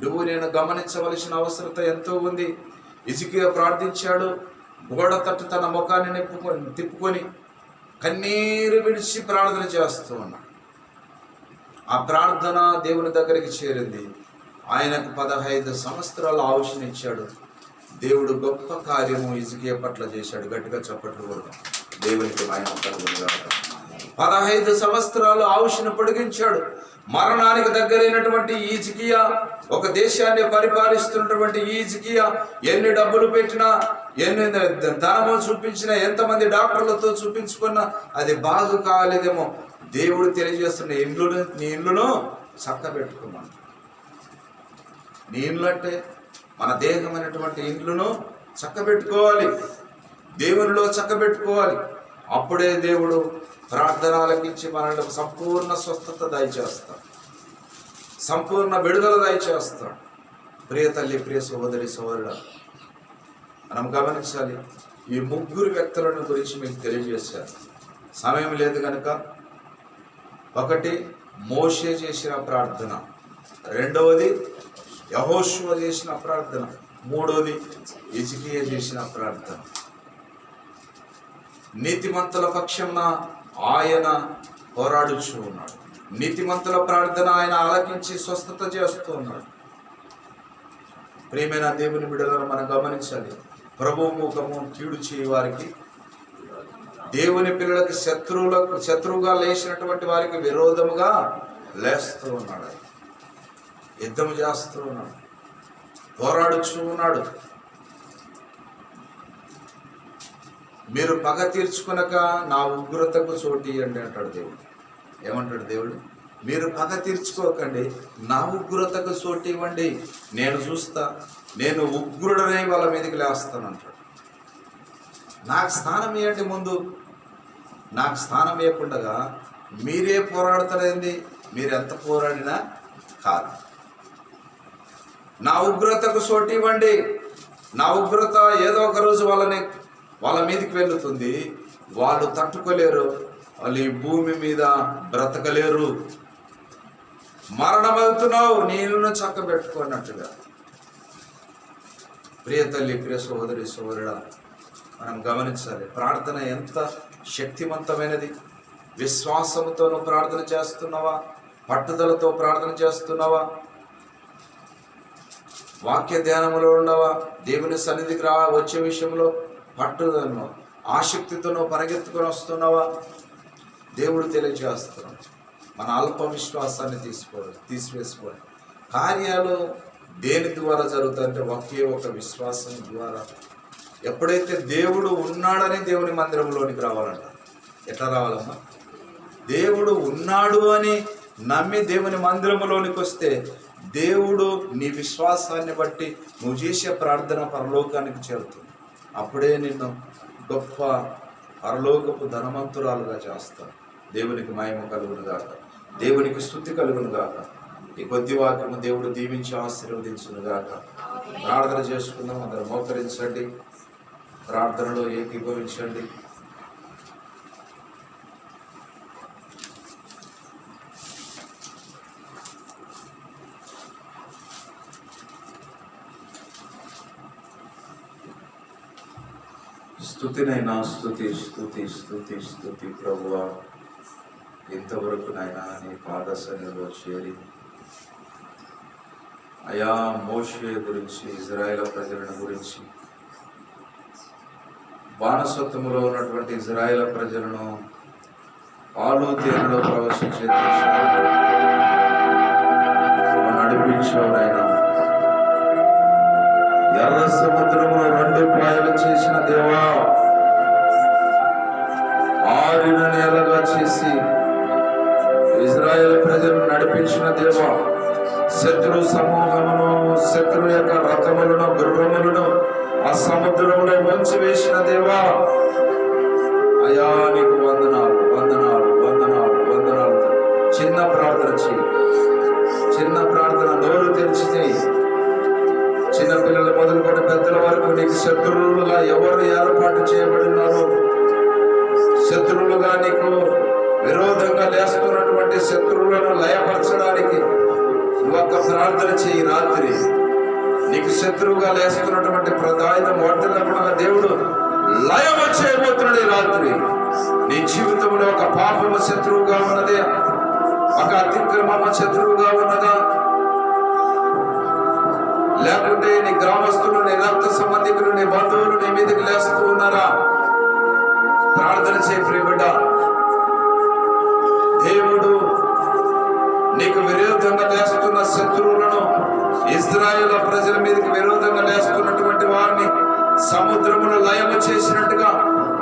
నువ్వు నేను గమనించవలసిన అవసరత ఎంతో ఉంది. హిజ్కియా ప్రార్థించాడు. గోడ తట్టు తన ముఖాన్ని తిప్పుకొని కన్నీరు విడిచి ప్రార్థన చేస్తూ ఉన్నాడు. ఆ ప్రార్థన దేవుని దగ్గరికి చేరింది. ఆయనకు 15 సంవత్సరాల ఆయుష్నిచ్చాడు. దేవుడు గొప్ప కార్యము హిజ్కియా పట్ల చేశాడు. గట్టిగా చప్పట్లు కొడదాం. దేవునికి మహిమ కలుగునుగాక. 15 సంవత్సరాలు ఆయుష్ను పొడిగించాడు. మరణానికి దగ్గరైనటువంటి ఈ హిజ్కియా, ఒక దేశాన్ని పరిపాలిస్తున్నటువంటి ఈ హిజ్కియా ఎన్ని డబ్బులు పెట్టినా, ఎన్ని ధనము చూపించినా, ఎంతమంది డాక్టర్లతో చూపించుకున్నా అది బాగు కాలేదేమో. దేవుడు తెలియజేస్తున్న నీ ఇల్లును చక్కబెట్టుకున్నాను. నీ ఇల్లు అంటే మన దేహమైనటువంటి ఇండ్లును చక్కబెట్టుకోవాలి, దేవునిలో చక్కబెట్టుకోవాలి. అప్పుడే దేవుడు ప్రార్థనలకించి మనకు సంపూర్ణ స్వస్థత దయచేస్తాడు, సంపూర్ణ విడుదల దయచేస్తాడు. ప్రియ తల్లి, ప్రియ సహోదరి, సహోదరుడు, మనం గమనించాలి. ఈ 3 వ్యక్తులను గురించి మీకు తెలియజేశారు. సమయం లేదు కనుక, ఒకటి మోషే చేసిన ప్రార్థన, రెండవది యెహోషువ చేసిన ప్రార్థన, మూడవది హిజ్కియా చేసిన ప్రార్థన. నీతిమంతుల పక్షంన ఆయన పోరాడుచూ ఉన్నాడు. నీతిమంతుల ప్రార్థన ఆయన ఆలకించి స్వస్థత చేస్తూ ఉన్నాడు. ప్రియమైన దేవుని బిడ్డలను మనం గమనించాలి. ప్రభువు ముఖము కీడు చేయి వారికి, దేవుని పిల్లలకి శత్రువుగా లేచినటువంటి వారికి విరోధముగా లేస్తూ ఉన్నాడు. యుద్ధం చేస్తూ ఉన్నాడు, పోరాడుచూ ఉన్నాడు. మీరు పగ తీర్చుకునక నా ఉగ్రతకు చోటు ఇవ్వండి అంటాడు దేవుడు. ఏమంటాడు దేవుడు? మీరు పగ తీర్చుకోకండి, నా ఉగ్రతకు చోటు ఇవ్వండి, నేను చూస్తా, నేను ఉగ్రుడనే వాళ్ళ మీదకి లేస్తాను అంటాడు. నాకు స్థానం ఇవ్వండి, ముందు నాకు స్థానం ఇవ్వకుండా మీరే పోరాడతారేంది? మీరు ఎంత పోరాడినా కాదు. నా ఉగ్రతకు చోటు ఇవ్వండి. నా ఉగ్రత ఏదో ఒక రోజు వాళ్ళ మీదకి వెళుతుంది. వాళ్ళు తట్టుకోలేరు, వాళ్ళు ఈ భూమి మీద బ్రతకలేరు. మరణమవుతున్నావు, నీళ్ళను చక్కబెట్టుకున్నట్టుగా. ప్రియ తల్లి, ప్రియ సహోదరి, సహోదరుడా, మనం గమనించాలి. ప్రార్థన ఎంత శక్తివంతమైనది. విశ్వాసముతో నువ్వు ప్రార్థన చేస్తున్నావా? పట్టుదలతో ప్రార్థన చేస్తున్నావా? వాక్య ధ్యానంలో ఉండవా? దేవుని సన్నిధికి వచ్చే విషయంలో పట్టుదలను ఆసక్తితో పరిగెత్తుకొని వస్తున్నావా? దేవుడు తెలియజేస్తున్నాడు, మన అల్ప విశ్వాసాన్ని తీసివేసుకోండి. కార్యాలు దేని ద్వారా జరుగుతాయంటే ఒకే ఒక విశ్వాసం ద్వారా. ఎప్పుడైతే దేవుడు ఉన్నాడని దేవుని మందిరంలోనికి రావాలంట. ఎట్లా రావాలమ్మా? దేవుడు ఉన్నాడు అని నమ్మి దేవుని మందిరంలోనికి వస్తే దేవుడు నీ విశ్వాసాన్ని బట్టి నువ్వు చేసే ప్రార్థన పరలోకానికి చేరుతుంది. అప్పుడే నిన్ను గొప్ప పరలోకపు ధనవంతురాలుగా చేస్తాను. దేవునికి మహిమ కలుగును గాక, దేవునికి స్తుతి కలుగును గాక. ఈ కొద్ది వాక్యము దేవుడు దీవించి ఆశీర్వదించును గాక. ప్రార్థన చేసుకుందాం. అందరూ మోకరించండి, ప్రార్థనలో ఏకీభవించండి. స్తుతినైనా స్తుతి స్తుతి స్తుతి స్తుతి ప్రభువా, ఇంతవరకు నాయనా నీ పాద సన్నిధిలో చేరి అయా మోషే గురించి, ఇజ్రాయేల్ ప్రజల గురించి, బానిసత్వములో ఉన్నటువంటి ఇజ్రాయేల్ ప్రజలను పాలు తేనెలో ప్రవేశించే నడిపించేవారైనా, ఎర్ర సముద్రములో 2 పాయలు చేసిన దేవా, ఆరిన నేలగా చేసి ఇజ్రాయేల్ ప్రజలను నడిపించిన దేవా, శత్రు సమూహమును, శత్రు యొక్క రథములను, గుర్రములను ఆ సముద్రంలో వంచి వేసిన దేవా, అయా నీకు వందనాలు వందనాలు వందనాలు వందనాలు. చిన్న ప్రార్థన చేయి, చిన్న ప్రార్థన నోరు తెరిచి చేయి. చిన్నపిల్లలు మొదలుకొని పెద్దల వరకు నీకు శత్రువులుగా ఎవరు ఏర్పాటు చేయబడినారో, శత్రువులుగా నీకు విరోధంగా లేస్తున్నటువంటి శత్రువులను లయపరచడానికి ఒక్క ప్రార్థన చేయి. రాత్రి నీకు శత్రువుగా లేస్తున్నటువంటి ప్రదాయుధం వర్తిల్లకుండా దేవుడు లయము చేయబోతున్నాడు. ఈ రాత్రి నీ జీవితంలో ఒక పాపము శత్రువుగా ఉన్నదే, ఒక అతిక్రమము శత్రువుగా ఉన్నదా, లేకుంటే నీ గ్రామస్తులు, నీ రక్త సంబంధికులు, నీ బంధువులు నీ మీదకి లేస్తూ ఉన్నారా? ప్రార్థన చేయి ప్రియబిడ్డ. దేవుడు నీకు విరోధంగా లేస్తున్న శత్రువులను, ఇజ్రాయేల్ ప్రజల మీదకి విరోధంగా లేస్తున్నటువంటి వారిని సముద్రమును లయము చేసినట్టుగా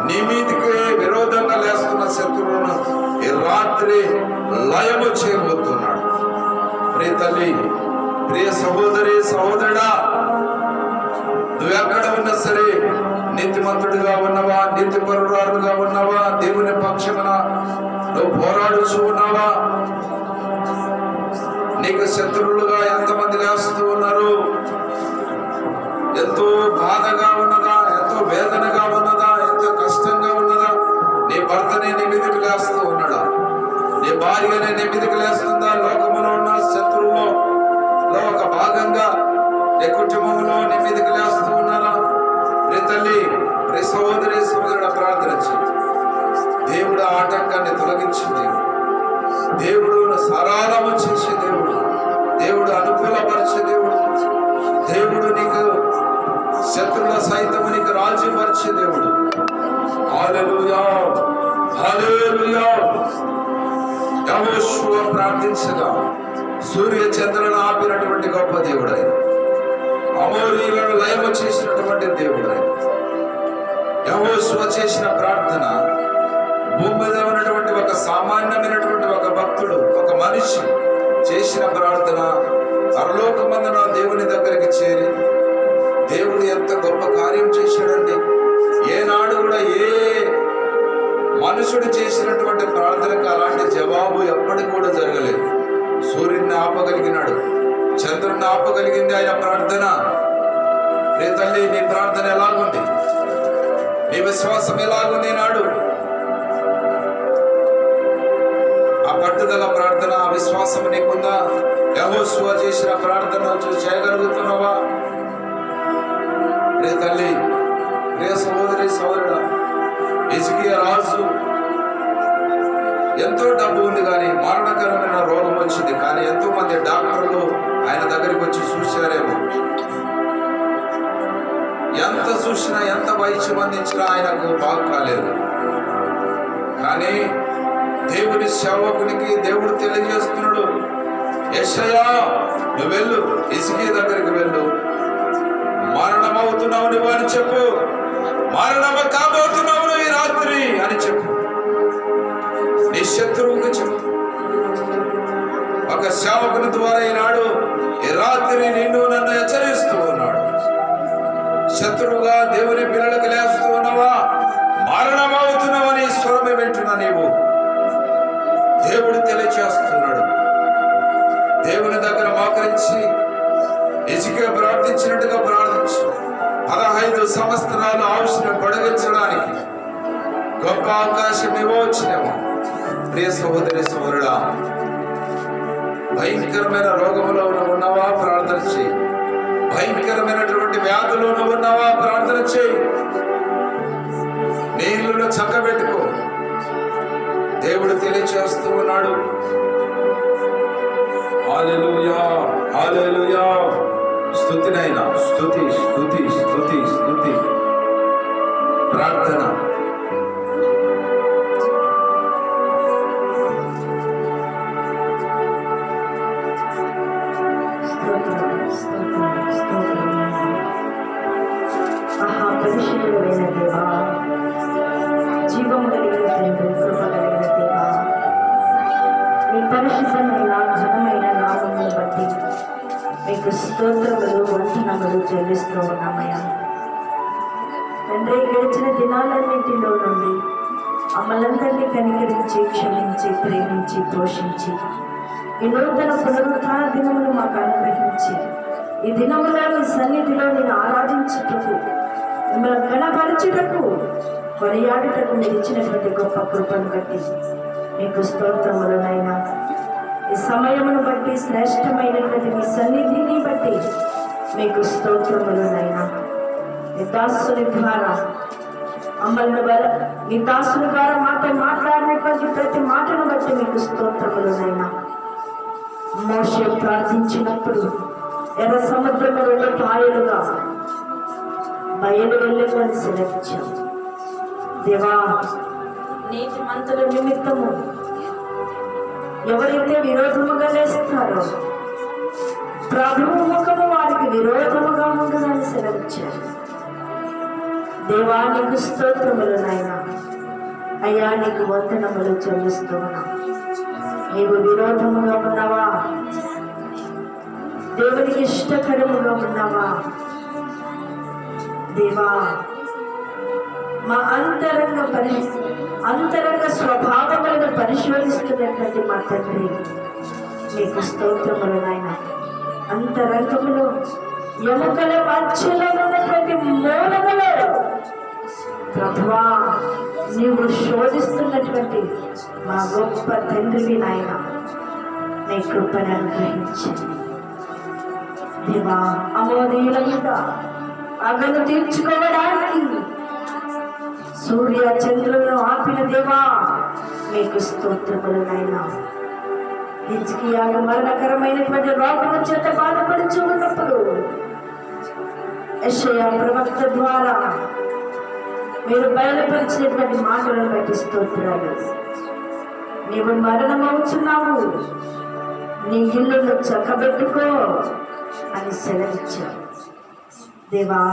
నీ మీదకి విరోధంగా లేస్తున్న శత్రువులను ఈ రాత్రి లయము చేయబోతున్నాడు. ప్రియ తల్లి, ప్రియ సహోదరి, సహోదరుడా, నువ్వెక్కడ ఉన్నా సరే, నీతిమంతుడిగా ఉన్నవా, నీతిపరురాలుగా ఉన్నవా, దేవుని పక్షమున నువ్వు పోరాడుచు ఉన్నావా? నీకు శత్రువులుగా ఎంతమంది లేస్తూ ఉన్నారు? ఎంతో బాధగా ఉన్నదా, ఎంతో వేదనగా ఉన్నదా, ఎంతో కష్టంగా ఉన్నదా? నీ భర్తనే నీ మీదకి లేస్తూ ఉన్నాడా? నీ భార్యనే నీ మీదకి లేస్తుందా? లోకములో ఉన్న శత్రువులో ఒక భాగంగా నీ కుటుంబంలో నీ మీదకి లేస్తూ ఉన్నారా? రే తల్లి, రే సహోదరి, సహోదరుడు, ప్రార్థన చేయి. దేవుడు ఆటంకాన్ని తొలగించింది, దేవుడు సరళము చేసే దేవుడు, దేవుడు అనుకూలపరిచే దేవుడు, దేవుడు నీకు శత్రువుల సైతం నీకు రాజ్యపరిచే దేవుడు. హల్లెలూయా, హల్లెలూయా. యెహోషువ ప్రార్థించగా సూర్య చంద్రులను ఆపినటువంటి గొప్ప దేవుడు ఆయన. అమోరీయులను లయము చేసినటువంటి దేవుడు ఆయన. యెహోషువ చేసిన ప్రార్థన భూమి మీద ఉన్నటువంటి ఒక సామాన్యమైనటువంటి ఒక భక్తుడు, ఒక మనిషి చేసిన ప్రార్థన పరలోకమందున దేవుని దగ్గరికి చేరి దేవుడు ఎంత గొప్ప కార్యం చేశాడండి. ఏనాడు కూడా ఏ మనుషుడు చేసినటువంటి ప్రార్థనకు అలాంటి జవాబు ఎప్పటికి కూడా జరగలేదు. సూర్యుడిని ఆపగలిగినాడు, చంద్రుడిని ఆపగలిగింది ఆయన ప్రార్థన. రే తల్లి, నీ ప్రార్థన ఎలాగుంది? నీ విశ్వాసం ఎలాగుంది? నాడు ఆ పట్టుదల ప్రార్థన, ఆ విశ్వాసం నీకుందా? యెహోషువ చేసిన ప్రార్థన చేయగలుగుతున్నావా? రే తల్లి, రే సహోదరి, సహోదరుడా, హిజ్కియా రాజు ఎంతో డబ్బు ఉంది కానీ మరణకరమైన రోగం వచ్చింది. కానీ ఎంతో మంది డాక్టర్లు ఆయన దగ్గరికి వచ్చి చూశారేమో. ఎంత చూసినా ఎంత వైద్యం అందించినా ఆయనకు బాగు కాలేదు. కానీ దేవుని సేవకునికి దేవుడు తెలియజేస్తున్నాడు, యెషయా నువ్వు వెళ్ళు, హిజ్కియా దగ్గరికి వెళ్ళు, మరణమవుతున్నావు నువ్వు అని చెప్పు, మరణము కాబోతున్నావు నువ్వు ఈ రాత్రి అని చెప్పు, నీ శత్రువుకి చెప్పు. ఒక సేవకుని ద్వారా ఈనాడు ఈ రాత్రి నిన్ను నన్ను హెచ్చరిస్తూ ఉన్నాడు. శత్రువుగా దేవుని పిల్లలకు లేస్తూ ఉన్నావా? మరణమవుతున్నావని స్వరమే వింటున్నా నీవు. దేవుడు తెలియచేస్తున్నాడు. దేవుని దగ్గర మోకరించి హిజ్కియా ప్రార్థించినట్టుగా ప్రార్థించు. 15 సంవత్సరాలు ఆయుష్ను పొడిగించడానికి గొప్ప అవకాశం ఇవ్వచ్చునేమో. ప్రియ సహోదరి సహోదరుడా, భయంకరమైన రోగములో ఉన్నావా? ప్రార్థన చేయి. భయంకరమైనటువంటి వ్యాధులను ఉన్నావా? ప్రార్థన చేయి. నీళ్లను చక్కబెట్టుకో. దేవుడు తెలియచేస్తూ ఉన్నాడు. హల్లెలూయా, హల్లెలూయా. స్తుతినైనా స్తుతి స్తుతి స్తుతి స్తుతి. ప్రార్థన. పరిశుద్ధుడైన దేవా, జీవము కలిగిన తండ్రి, కృప కలిగిన దేవా, మీ పరిశుద్ధమైన ఘనమైన నామమును బట్టి మీకు స్తోత్రములు వందనములు చెల్లిస్తూ ఉన్నామయ్యా. తండ్రి, గడిచిన దినాలన్నింటిలో నుండి మమ్మల్ందరినీ కనికరించి, క్షమించి, ప్రేమించి, పోషించి ఈ నూతన పునరుత్థాన దినమును మాకు అనుగ్రహించి ఈ దినములో మీ సన్నిధిలో నేను ఆరాధించుటకు, మిమ్మల్ని గణపరచుటకు, కొనియాడుటకు మీరు ఇచ్చినటువంటి గొప్ప కృపను బట్టి మీకు స్తోత్రములనైనా. ఈ సమయమును బట్టి, శ్రేష్టమైనటువంటి మీ సన్నిధిని బట్టి మీకు స్తోత్రములనైనా. మీ దాసుని ద్వారా మమ్మల్ని మీ దాసుని ద్వారా మాతో మాట్లాడినటువంటి ప్రతి మాటను బట్టి మీకు స్తోత్రములనైనా. మోషే ప్రార్థించినప్పుడు ఎర్ర సముద్రము 2 పాయలుగా బయలు వెళ్ళమని సెలవిచ్చాం. దేవా, నీతి మంతుల నిమిత్తము ఎవరైతే విరోధముగా లేస్తారో ప్రభువు ముఖము వారికి విరోధముగా ఉంటుందని సెలవిచ్చారు. దేవా, నీకు స్తోత్రములు నాయనా. అయ్యా, నీకు వందనములు చెల్లిస్తూ ఉన్నాం. నీవు విరోధముగా ఉన్నావా? దేవునికి ఇష్టకరముగా ఉన్నావా? దేవా, మా అంతరంగ స్వభావములను పరిశోధిస్తున్నటువంటి మా తండ్రి, మీకు స్తోత్రములు నాయన. అంతరంగములో ఎముకల మధ్యలో ఉన్నటువంటి మూలములో ప్రభువా, నీవు శోధిస్తున్నటువంటి మా గొప్ప తండ్రివి నాయన. నీ కృపను అనుగ్రహించి దేవా, అమోదీయుల మీద అగను తీర్చుకోవడానికి సూర్య చంద్రులను ఆపిన దేవా, మీకు స్తోత్రములు నాయనా. హిజ్కియాకు మరణకరమైనటువంటి రోగము చేత బాధపడుచు ఉన్నప్పుడు యెషయా ప్రవక్త ద్వారా మీరు బయలుపరిచినటువంటి మాటలను బట్టి స్తోత్రాలు. నీవు మరణమవుతున్నావు, నీ ఇల్లును చక్కబెట్టుకో అని సెలవిచ్చావు. దేవా,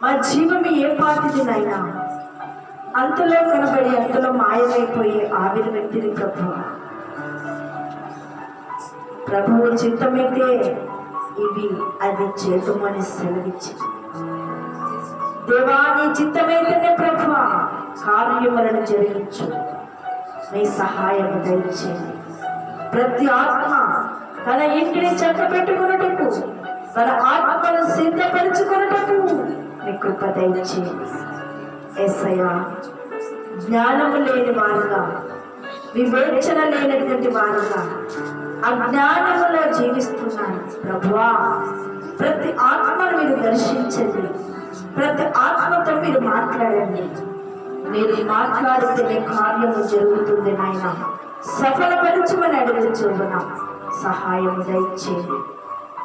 మా జీవము ఏ పాటిది నాయనా? అంతలో కనబడి అంతలో మాయమైపోయి ఆవిరి వ్యక్తిని ప్రభువు చిత్తమైతే ఇవి అది చేతుమని సెలవిచ్చింది. దేవా, నీ చిత్తమైతేనే ప్రభువా కార్యములను జరిగించు. నీ సహాయము దయచేయండి. ప్రతి ఆత్మ తన ఇంటిని చక్కబెట్టుకున్నటకు, తన ఆత్మను సిద్ధపరచుకున్నటకు నీ కృప దయచేయండి. యేసయ్యా, జ్ఞానము లేని వారుగా, వివేచన లేనటువంటి వారుగా అజ్ఞానములో జీవిస్తున్నాను ప్రభువా. ప్రతి ఆత్మను మీరు దర్శించండి. ప్రతి ఆత్మతో మీరు మాట్లాడండి. మీరు మాట్లాడితేనే కార్యము జరుగుతుంది నాయన. సఫలపరచమని అడుగుచున్నాం. సహాయము దయచేయండి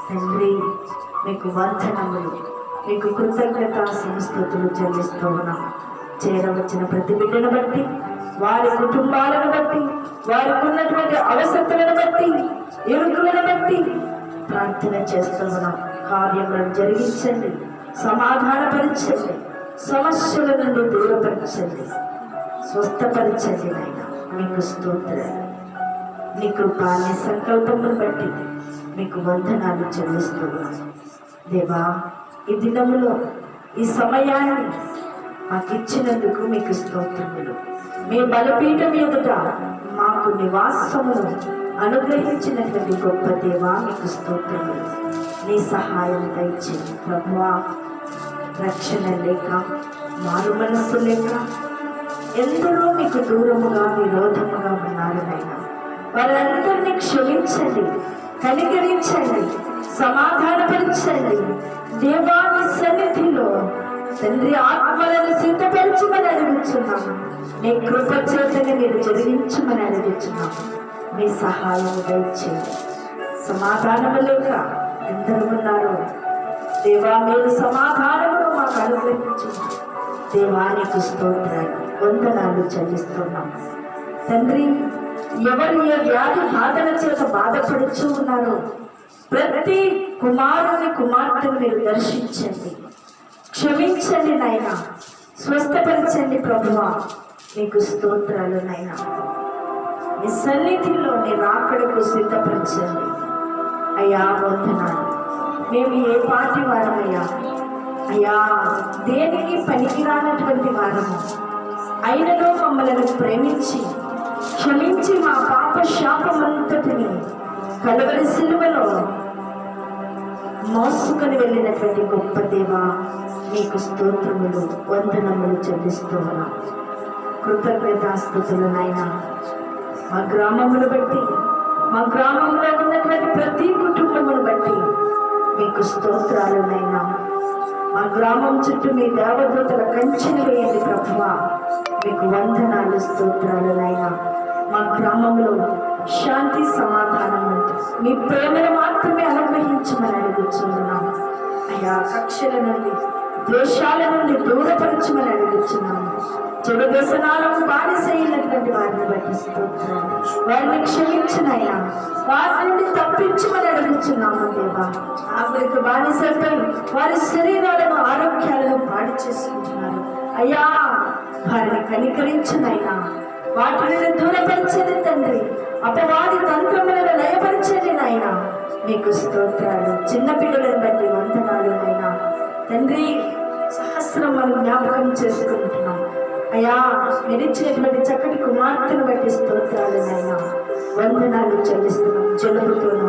తండ్రి. మీకు వందనములు. మీకు కృతజ్ఞత సంస్తుతులు చెల్లిస్తూ ఉన్నాం. చేరవచ్చిన ప్రతి బిడ్డను బట్టి, వారి కుటుంబాలను బట్టి, వారికి ఉన్నటువంటి అవసరతలను బట్టి, ఇరుకులను బట్టి ప్రార్థన చేస్తూ ఉన్నాం. కార్యములను జరిగించండి, సమాధానపరచండి, సమస్యల నుండి దూరపరచండి, స్వస్థపరచండి. నాయన మీకు స్తోత్రాలు. నీ కృపా, నీ సంకల్పమును బట్టి మీకు వందనాలు చెల్లిస్తూ ఉన్నాం. దేవా, ఈ దినములో ఈ సమయాన్ని మాకు ఇచ్చినందుకు మీకు స్తోత్రములు. మీ బలపీఠం ఎదుట మాకు నివాసమును అనుగ్రహించినటువంటి గొప్ప దేవా మీకు స్తోత్రములు. నీ సహాయం దయచేయండి ప్రభువా. రక్షణ లేక, మారు మనస్సు లేక ఎందరో మీకు దూరముగా, విరోధముగా ఉన్నారు నాయన. వారందరినీ క్షమించండి, కనికరించండి, సమాధానపరచండి. దేవాని సన్నిధిలో తండ్రి ఆత్మలను సిద్ధపరచమని అడుగుతున్నాము. నీ కృప చేతని మీరు జరిగించమని అడుగుతున్నాము. మీ సహాయం దయచేయండి. సమాధానము లేక ఎందరు ఉన్నారు దేవా, మీరు సమాధానమును మాకు అనుగ్రహించండి. దేవానికి స్తోత్రాలు, వందనాలు చెల్లిస్తున్నాము. తండ్రి, ఎవరు ఏ వ్యాధి బాధల చేత బాధపడుచు ఉన్నారో ప్రతి కుమారుని కుమార్తెను మీరు దర్శించండి, క్షమించండి నాయన, స్వస్థపరచండి ప్రభువా. మీకు స్తోత్రాలు నాయన. నీ సన్నిధిలో నీ రాకడకు సిద్ధపరచండి అయ్యా. వందనాలు. మేము ఏ పాటి వారమయ్యా అయ్యా, దేనికి పనికిరానటువంటి వారము అయినలో మమ్మలను ప్రేమించి క్షమించి మా పాప శాపమంతటిని కలవరి సిలువలో మోసుకొని వెళ్ళినటువంటి గొప్ప దేవా మీకు స్తోత్రములు, వందనములు చెల్లిస్తూ ఉన్నాం. కృతజ్ఞతాస్తుతులు నాయన. మా గ్రామమును బట్టి, మా గ్రామంలో ఉన్నటువంటి ప్రతి కుటుంబమును బట్టి మీకు స్తోత్రాలు నాయన. మా గ్రామం చుట్టూ మీ దేవదూతల కంచెను వేయండి ప్రభువా. మీకు వందనాలు, స్తోత్రాలు నాయన. మా గ్రామంలో శాంతి, సమాధానం, మీ ప్రేమను మాత్రమే అనుగ్రహించమని అడుగుతున్నాము అయ్యా. కక్షల నుండి, ద్వేషాల నుండి దూరపరచమని అడుగుతున్నాము. చెడు వ్యసనాలకు బానిసైనటువంటి వారిని బట్టి స్తోత్రాలు. వారిని క్షమించినయ్యా, వారి నుండి తప్పించమని అడుగుతున్నాము దేవా. అక్కడికి బానిసపై వారి శరీరాలను, ఆరోగ్యాలను పాడు చేసుకుంటున్నారు అయ్యా. వారిని కనికరించినైనా, వాటిని దూరపరిచేది తండ్రి. అపవాది తంత్రములను లయపరిచేది నాయన. మీకు స్తోత్రాలు. చిన్న పిల్లలను బట్టి వందనాలు నాయన. తండ్రి, సహస్రం మనం జ్ఞాపకం చేసుకుంటున్నాం అయ్యా. నిలిచినటువంటి చక్కటి కుమార్తెను బట్టి స్తోత్రాలు నాయన. వందనాలు చెల్లిస్తున్నాం. జలుబుతోనూ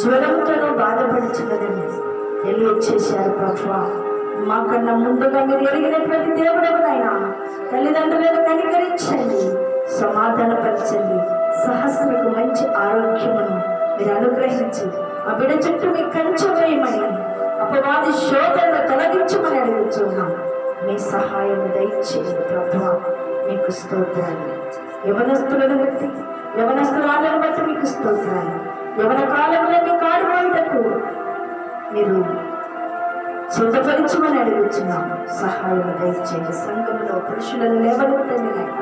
జ్వరంతోనూ బాధపడుచున్నదని తెలియచేశారు ప్రభువా. మాకన్నా ముందుగా మీరు ఎరిగినటువంటి దేవుడవు నాయన. తల్లిదండ్రులను కనికరించండి, సమాధానపరచండి. సహస్రకు మంచి ఆరోగ్యమును మీరు అనుగ్రహించి ఆ బిడ్డ చుట్టూ మీ కంచె వేయమని, అపవాది శోధనను తొలగించమని అడుగుతున్నాం. మీ సహాయం దయచేయండి ప్రభువా. మీకు స్తోత్రాలు. యవనస్తులను బట్టి, యవనస్తురాలను బట్టి మీకు స్తోత్రాలు. యవన కాలంలో మీ కాడుకోటకు మీరు సిద్ధపరచమని అడుగుతున్నాము. సహాయం దయచేయండి. సంఘంలో పురుషులను లేవనెత్తండి నాయన.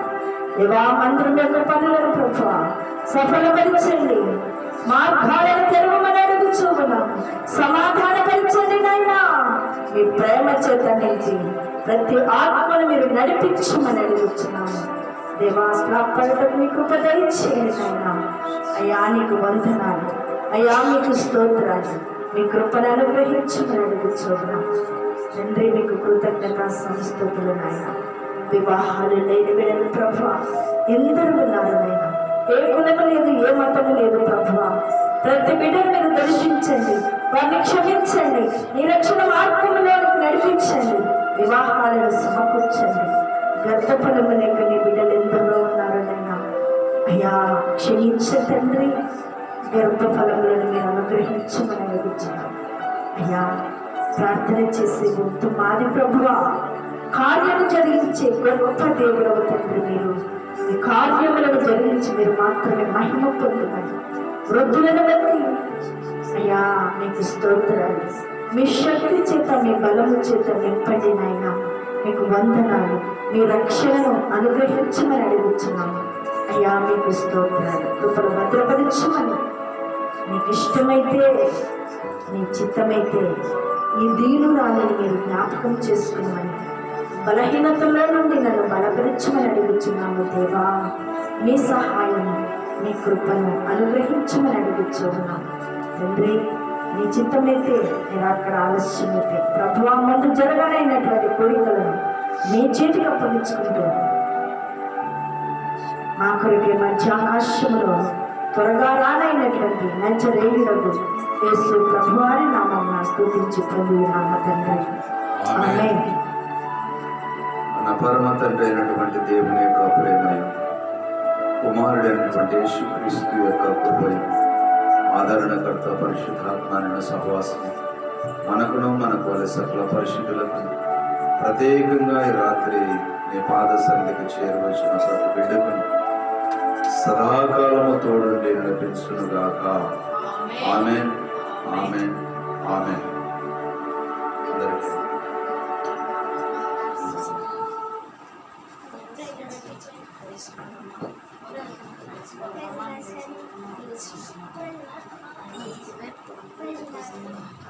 దేవా, మందిరం యొక్క పనులను ప్రభువా సఫలపరచండి. మార్గాలను తెరవమని అడుగుతున్నాము. సమాధానపరచండి నాయన. మీ ప్రేమ చేత నుంచి ప్రతి ఆత్మను మీరు నడిపించమని అడుగుతున్నాము దేవా. శ్రాపడటకు మీ కృప దయచేయండి నాయన. అయ్యా, నీకు వందనాలు అయ్యా. మీకు స్తోత్రాలు. మీ కృపను అనుగ్రహించమని అడుగుతున్నాం తండ్రి. మీకు కృతజ్ఞత సంస్తుతులు నాయన. వివాహాలు లేని బిడ్డలు ప్రభువా ఎందరు ఉన్నారు నాయన. ఏ కులము లేదు, ఏ మతము లేదు ప్రభువా. ప్రతి బిడ్డను మీరు దర్శించండి, వారిని క్షమించండి, నీ రక్షణ మార్గంలోకి నడిపించండి, వివాహాలను సమకూర్చండి. గర్భఫలము లేక నీ బిడ్డలు ఎందరో ఉన్నారు నాయన. అయ్యా, క్షమించ తండ్రి. గర్భఫలములను మీరు అనుగ్రహించమని అడుగుతున్నాం అయ్యా. ప్రార్థన చేసే గుర్తు మాది ప్రభువా. కార్యము జరిగించే గొప్ప దేవుడవు తండ్రి. మీరు ఈ కార్యములను జరిగించి మీరు మాత్రమే మహిమ పొందుతారు. వృద్ధులను బట్టి అయ్యా మీకు స్తోత్రాలు. మీ శక్తి చేత మీ బలము చేత నింపండి నాయన. మీకు వందనాలు. మీ రక్షణను అనుగ్రహించమని అడుగుతున్నాము అయ్యా. మీకు స్తోత్రాలు. కృపను భద్రపరచమని, మీకు ఇష్టమైతే నీ చిత్తమైతే ఈ దీనురాలిని మీరు జ్ఞాపకం చేసుకున్నామని, బలహీనతలో నుండి నన్ను బలపరచమని అడుగుతున్నాము దేవా. మీ సహాయం, మీ కృపను అనుగ్రహించమని అడుగుతున్నాం తండ్రి. నీ చిత్తమైతే నేను అక్కడ ఆలస్యమైతే ప్రభువా ముందు జరగనైనటువంటి కోరికలను మీ చేతికి అప్పగించుకుంటూ మా కొరికే మంచి ఆకాశంలో త్వరగా రానైనటువంటి నచ్చరేయుడకు యేసు ప్రభువారి నామం స్తుతించి పొందినామ తండ్రి. ఆమేన్. మన పరమ తండ్రి అయినటువంటి దేవుని యొక్క ప్రేమయు, కుమారుడైనటువంటి యేసుక్రీస్తు యొక్క కృపయు, ఆదరణకర్త పరిశుద్ధాత్మ సహవాసం మనకును మనకు వాళ్ళ సకల పరిశుద్ధులకు, ప్రత్యేకంగా ఈ రాత్రి నీ పాద సన్నిధికి చేరవచ్చిన ప్రతి బిడ్డకు సదాకాలము తోడుండి నడిపించునుగాక. ఆమేన్, ఆమేన్, ఆమేన్. అందరికీ Praise God.